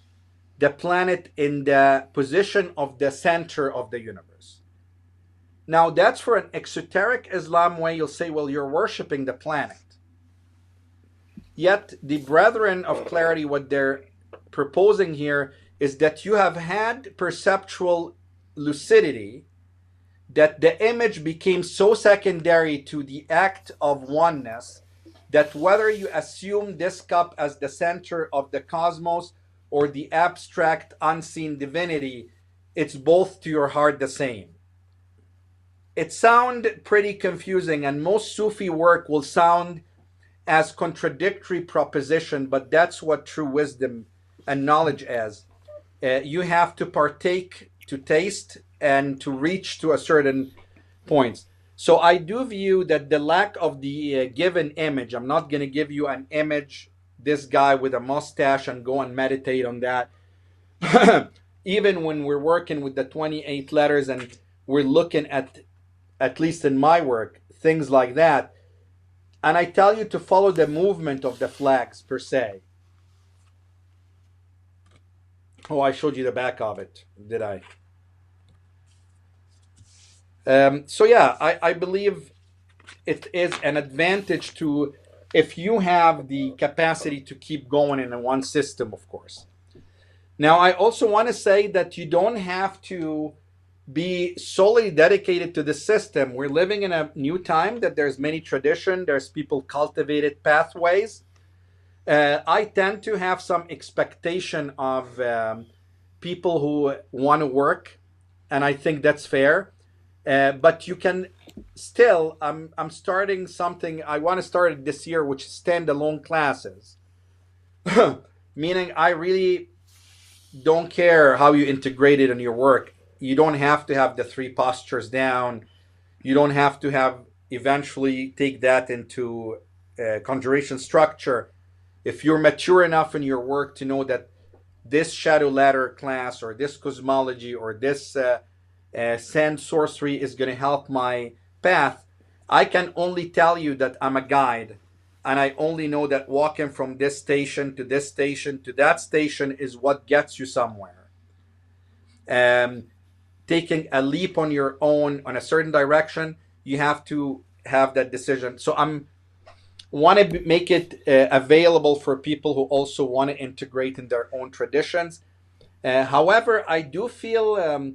the planet in the position of the center of the universe. Now, that's for an exoteric Islam way. You'll say, well, you're worshiping the planet. Yet the Brethren of Clarity, what they're proposing here is that you have had perceptual lucidity, that the image became so secondary to the act of oneness that whether you assume this cup as the center of the cosmos or the abstract unseen divinity, it's both to your heart the same. It sounds pretty confusing, and most Sufi work will sound as contradictory proposition, but that's what true wisdom and knowledge is. You have to partake, to taste, and to reach to a certain point. So I do view that the lack of the given image, I'm not going to give you an image, this guy with a mustache, and go and meditate on that. Even when we're working with the 28 letters and we're looking at least in my work, things like that. And I tell you to follow the movement of the flags per se. Oh, I showed you the back of it, did I? So yeah, I believe it is an advantage to, if you have the capacity to keep going in one system, of course. Now, I also want to say that you don't have to be solely dedicated to the system. We're living in a new time that there's many tradition, there's people cultivated pathways. I tend to have some expectation of people who want to work, and I think that's fair. But you can still, I'm starting something, I want to start it this year, which is standalone classes. Meaning I really don't care how you integrate it in your work. You don't have to have the 3 postures down. You don't have to have eventually take that into conjuration structure. If you're mature enough in your work to know that this shadow ladder class or this cosmology or this sand sorcery is going to help my path, I can only tell you that I'm a guide, and I only know that walking from this station to this station to that station is what gets you somewhere. Taking a leap on your own on a certain direction, you have to have that decision. So I'm want to make it available for people who also want to integrate in their own traditions. However, I do feel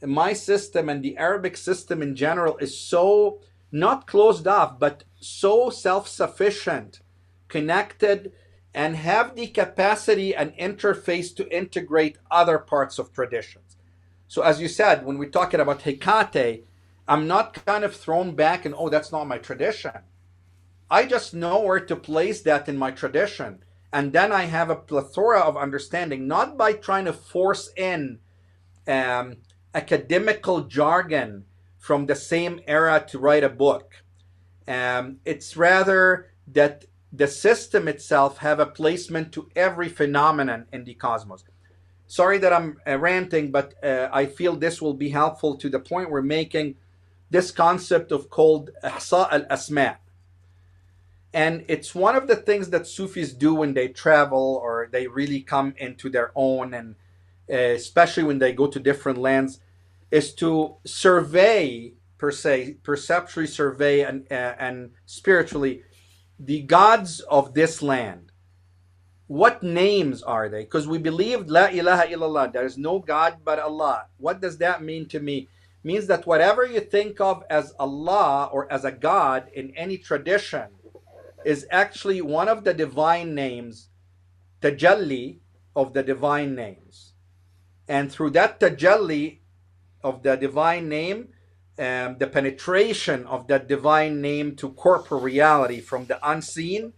my system and the Arabic system in general is so not closed off, but so self-sufficient, connected, and have the capacity and interface to integrate other parts of traditions. So as you said, when we're talking about Hekate, I'm not kind of thrown back and, oh, that's not my tradition. I just know where to place that in my tradition. And then I have a plethora of understanding, not by trying to force in academical jargon from the same era to write a book. It's rather that the system itself have a placement to every phenomenon in the cosmos. sorry that I'm ranting, but I feel this will be helpful to the point we're making, this concept of called ihsa al-asma. And it's one of the things that Sufis do when they travel or they really come into their own, and especially when they go to different lands, is to survey, per se, perceptually survey and spiritually the gods of this land. What names are they? Because we believe La ilaha illallah, there is no God but Allah. What does that mean to me? It means that whatever you think of as Allah or as a God in any tradition is actually one of the divine names, tajalli of the divine names. And through that tajalli of the divine name, the penetration of that divine name to corporeal reality from the unseen,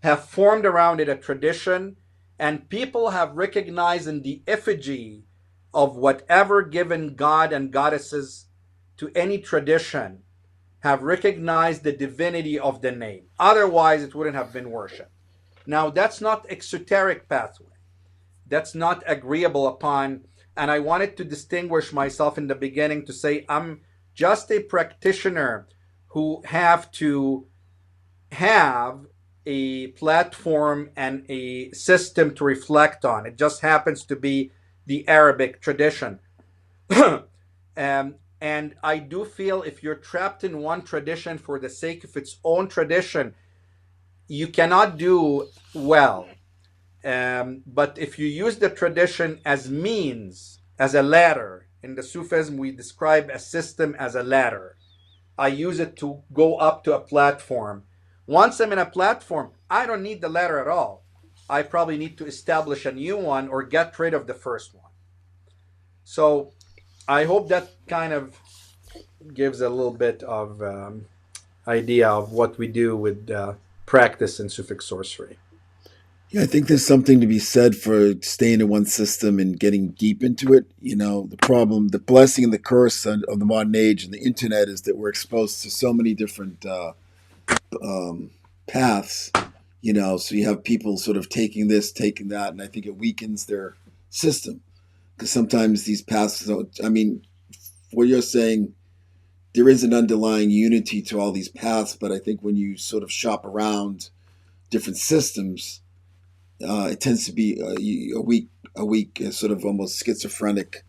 have formed around it a tradition, and people have recognized in the effigy of whatever given god and goddesses to any tradition, have recognized the divinity of the name. Otherwise, it wouldn't have been worshipped. Now, that's not exoteric pathway. That's not agreeable upon. And I wanted to distinguish myself in the beginning to say I'm just a practitioner who have to have a platform and a system to reflect on. It just happens to be the Arabic tradition. And I do feel if you're trapped in one tradition for the sake of its own tradition, you cannot do well. But if you use the tradition as means, as a ladder, in the Sufism we describe a system as a ladder. I use it to go up to a platform. Once I'm in a platform, I don't need the ladder at all. I probably need to establish a new one or get rid of the first one. So I hope that kind of gives a little bit of idea of what we do with practice in Sufic sorcery. Yeah, I think there's something to be said for staying in one system and getting deep into it. The problem, the blessing and the curse of the modern age and the internet is that we're exposed to so many different paths. So you have people sort of taking this, taking that, and I think it weakens their system because sometimes these paths don't. I mean, what you're saying, there is an underlying unity to all these paths, but I think when you sort of shop around different systems, it tends to be a weak, sort of almost schizophrenic,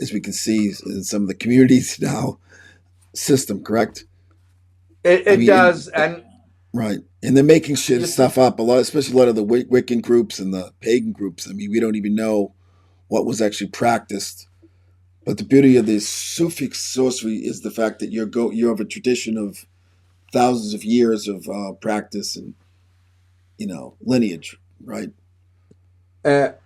as we can see in some of the communities now, system. Correct? I It mean, does, and right, and they're making you stuff up a lot, especially a lot of the Wiccan groups and the pagan groups. I mean, we don't even know what was actually practiced. But the beauty of this Sufic sorcery is the fact that you have a tradition of thousands of years of practice and lineage, right?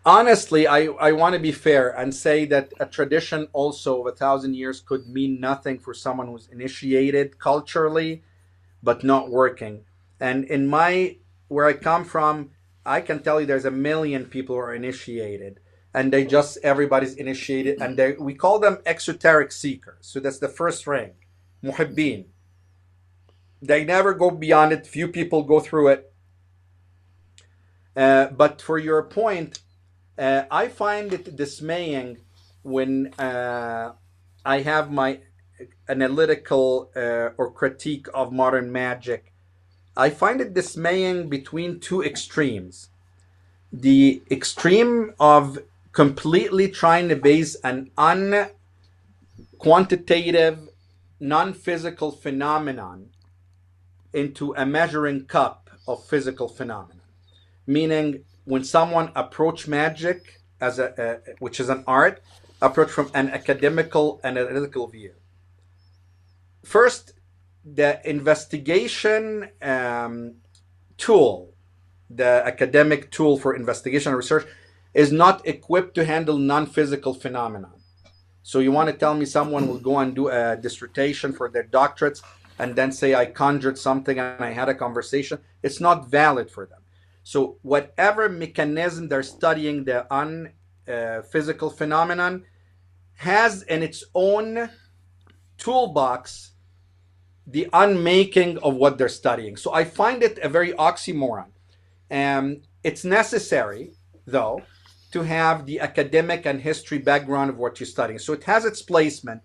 honestly, I want to be fair and say that a tradition also of 1,000 years could mean nothing for someone who's initiated culturally, but not working. And in where I come from, I can tell you there's a million people who are initiated, and everybody's initiated, and we call them exoteric seekers. So that's the first rank, muhibbin. They never go beyond it. Few people go through it. But for your point, I find it dismaying when I have my analytical or critique of modern magic. I find it dismaying between two extremes. The extreme of completely trying to base an unquantitative, non-physical phenomenon into a measuring cup of physical phenomena. Meaning, when someone approach magic as which is an art, approach from an academical analytical view. First, the investigation tool, the academic tool for investigation and research, is not equipped to handle non-physical phenomena. So you want to tell me someone will go and do a dissertation for their doctorates and then say I conjured something and I had a conversation? It's not valid for them. So whatever mechanism they're studying the unphysical phenomenon has in its own toolbox the unmaking of what they're studying. So I find it a very oxymoron. It's necessary, though, to have the academic and history background of what you're studying. So it has its placement,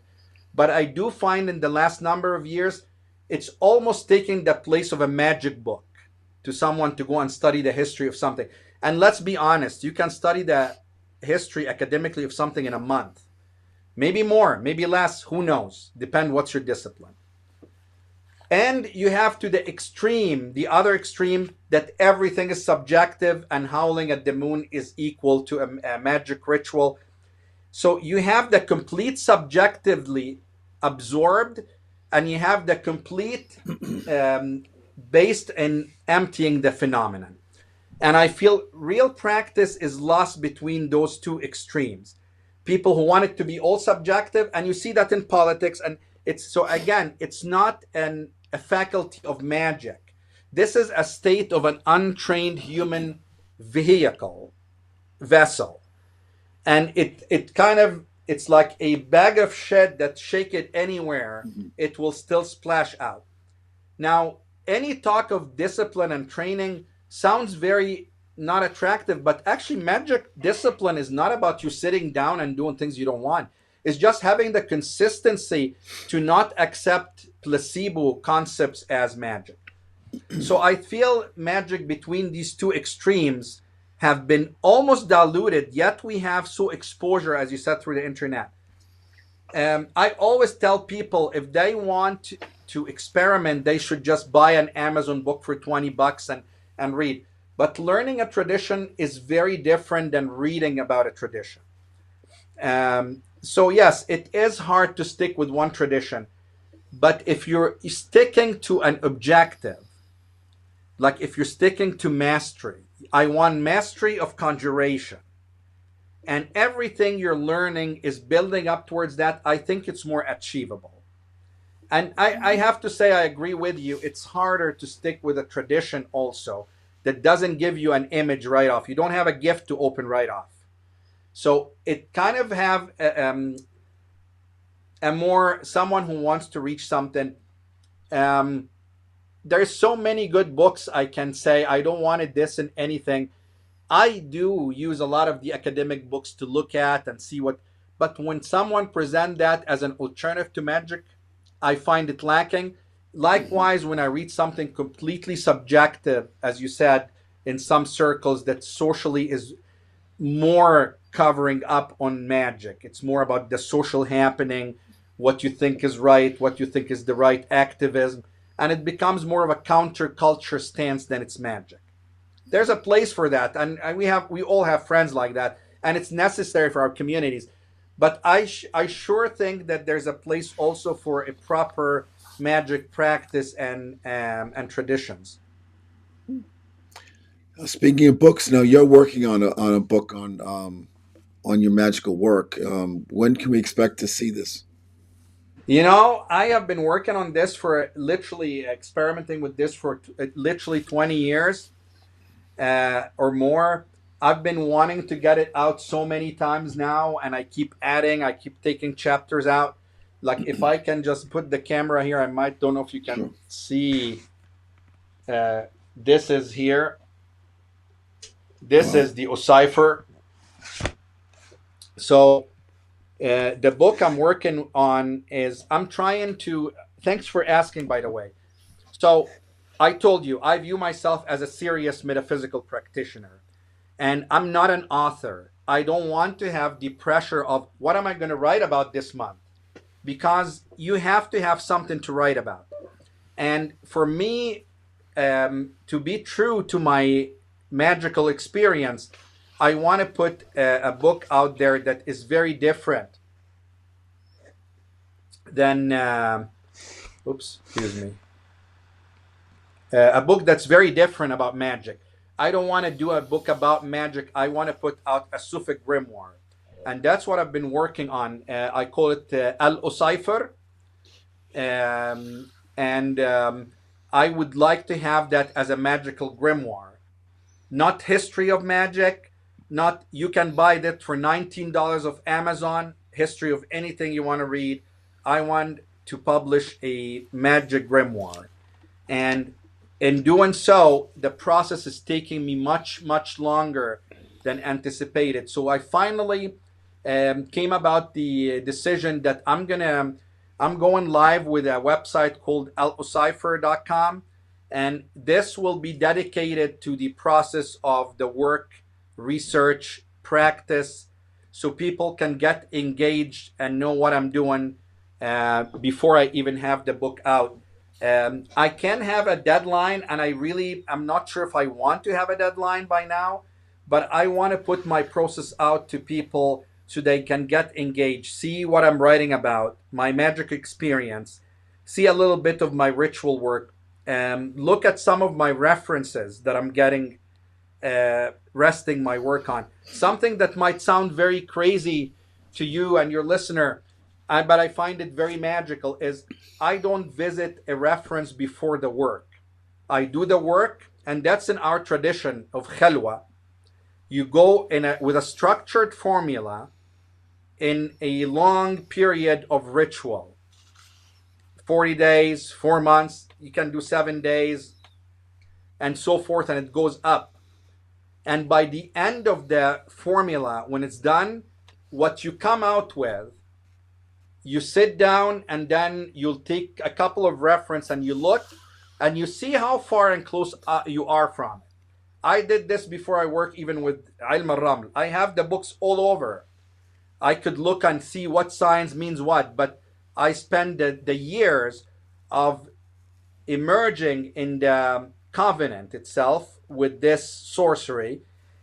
but I do find in the last number of years, it's almost taking the place of a magic book to someone to go and study the history of something. And let's be honest, you can study the history academically of something in a month. Maybe more, maybe less, who knows? Depend what's your discipline. And you have to the extreme, the other extreme, that everything is subjective and howling at the moon is equal to a magic ritual. So you have the complete subjectively absorbed, and you have the complete based in emptying the phenomenon. And I feel real practice is lost between those two extremes. People who want it to be all subjective, and you see that in politics. And it's so again, it's not a faculty of magic. This is a state of an untrained human vessel. And it kind of, it's like a bag of shit that shake it anywhere, it will still splash out. Now, any talk of discipline and training sounds very not attractive, but actually magic discipline is not about you sitting down and doing things you don't want. It's just having the consistency to not accept placebo concepts as magic. So I feel magic between these two extremes have been almost diluted, yet we have so exposure, as you said, through the internet. I always tell people if they want to experiment, they should just buy an Amazon book for $20 and read. But learning a tradition is very different than reading about a tradition. So yes, it is hard to stick with one tradition. But if you're sticking to an objective, like if you're sticking to mastery, I want mastery of conjuration, and everything you're learning is building up towards that, I think it's more achievable. And I have to say, I agree with you. It's harder to stick with a tradition also that doesn't give you an image right off. You don't have a gift to open right off. So it kind of have a more, someone who wants to reach something. There's so many good books I can say. I don't want to diss in anything. I do use a lot of the academic books to look at and see what, but when someone presents that as an alternative to magic, I find it lacking. Likewise, when I read something completely subjective, as you said, in some circles that socially is more covering up on magic. It's more about the social happening, what you think is right, what you think is the right activism, and it becomes more of a counterculture stance than it's magic. There's a place for that, and we all have friends like that, and it's necessary for our communities. But I sure think that there's a place also for a proper magic practice and traditions. Speaking of books, now you're working on a book on your magical work. When can we expect to see this? You know, I have been working on this for literally experimenting with this for literally 20 years or more. I've been wanting to get it out so many times now, and I keep adding, I keep taking chapters out. Like if I can just put the camera here, I might, don't know if you can see. This is here. This is the Ocipher. So the book I'm working on is, I'm trying to, thanks for asking, by the way. So I told you, I view myself as a serious metaphysical practitioner, and I'm not an author. I don't want to have the pressure of what am I going to write about this month, because you have to have something to write about. And for me, to be true to my magical experience, I want to put a book out there that is very different than, excuse me, a book that's very different about magic. I don't want to do a book about magic. I want to put out a Sufic grimoire. And that's what I've been working on. I call it Al-Ocipher. I would like to have that as a magical grimoire. Not history of magic, not, you can buy that for $19 of Amazon, history of anything you want to read. I want to publish a magic grimoire. And in doing so, the process is taking me much, much longer than anticipated. So I finally came about the decision that I'm going live with a website called alocipher.com, and this will be dedicated to the process of the work, research, practice, so people can get engaged and know what I'm doing before I even have the book out. I can have a deadline, and I'm not sure if I want to have a deadline by now, but I want to put my process out to people so they can get engaged, see what I'm writing about, my magic experience, see a little bit of my ritual work, look at some of my references that I'm getting, resting my work on. Something that might sound very crazy to you and your listener, but I find it very magical, is I don't visit a reference before the work. I do the work, and that's in our tradition of khalwa. You go with a structured formula in a long period of ritual. 40 days, 4 months, you can do 7 days, and so forth, and it goes up. And by the end of the formula, when it's done, what you come out with, you sit down and then you'll take a couple of reference and you look and you see how far and close you are from it. I did this before I work even with Ilm al-Raml. I have the books all over. I could look and see what science means what, but I spend the years of emerging in the covenant itself with this sorcery.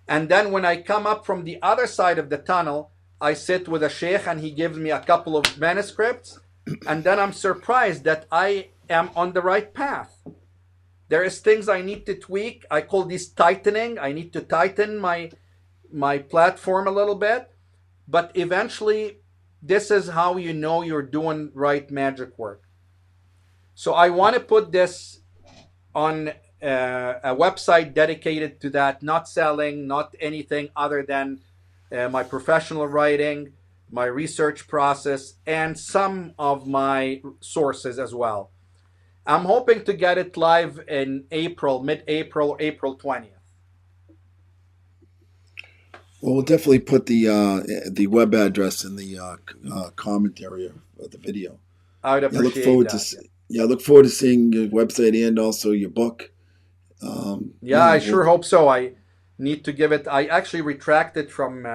And then when I come up from the other side of the tunnel, I sit with a sheikh and he gives me a couple of manuscripts, and then I'm surprised that I am on the right path. There is things I need to tweak. I call this tightening. I need to tighten my platform a little bit, but eventually this is how you know you're doing right magic work. So I want to put this on a website dedicated to that, not selling, not anything other than my professional writing, my research process, and some of my sources as well. I'm hoping to get it live in April, mid-April, April 20th. Well, we'll definitely put the web address in the commentary of the video. I would Yeah, I look appreciate forward to that. yeah, I look forward to seeing your website and also your book. Yeah, Yeah, I well, sure hope so. I need to give it. I actually retracted from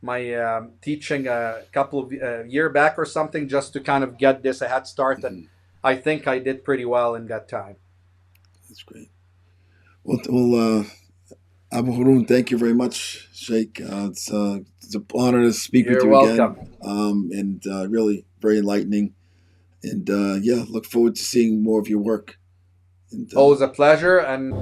my teaching a couple of year back or something, just to kind of get this a head start, and I think I did pretty well in that time. that's great. Well, Abu Harun, thank you very much, Sheikh. It's an honor to speak with You're you again, welcome. and really very enlightening. And yeah, look forward to seeing more of your work. And Always a pleasure, and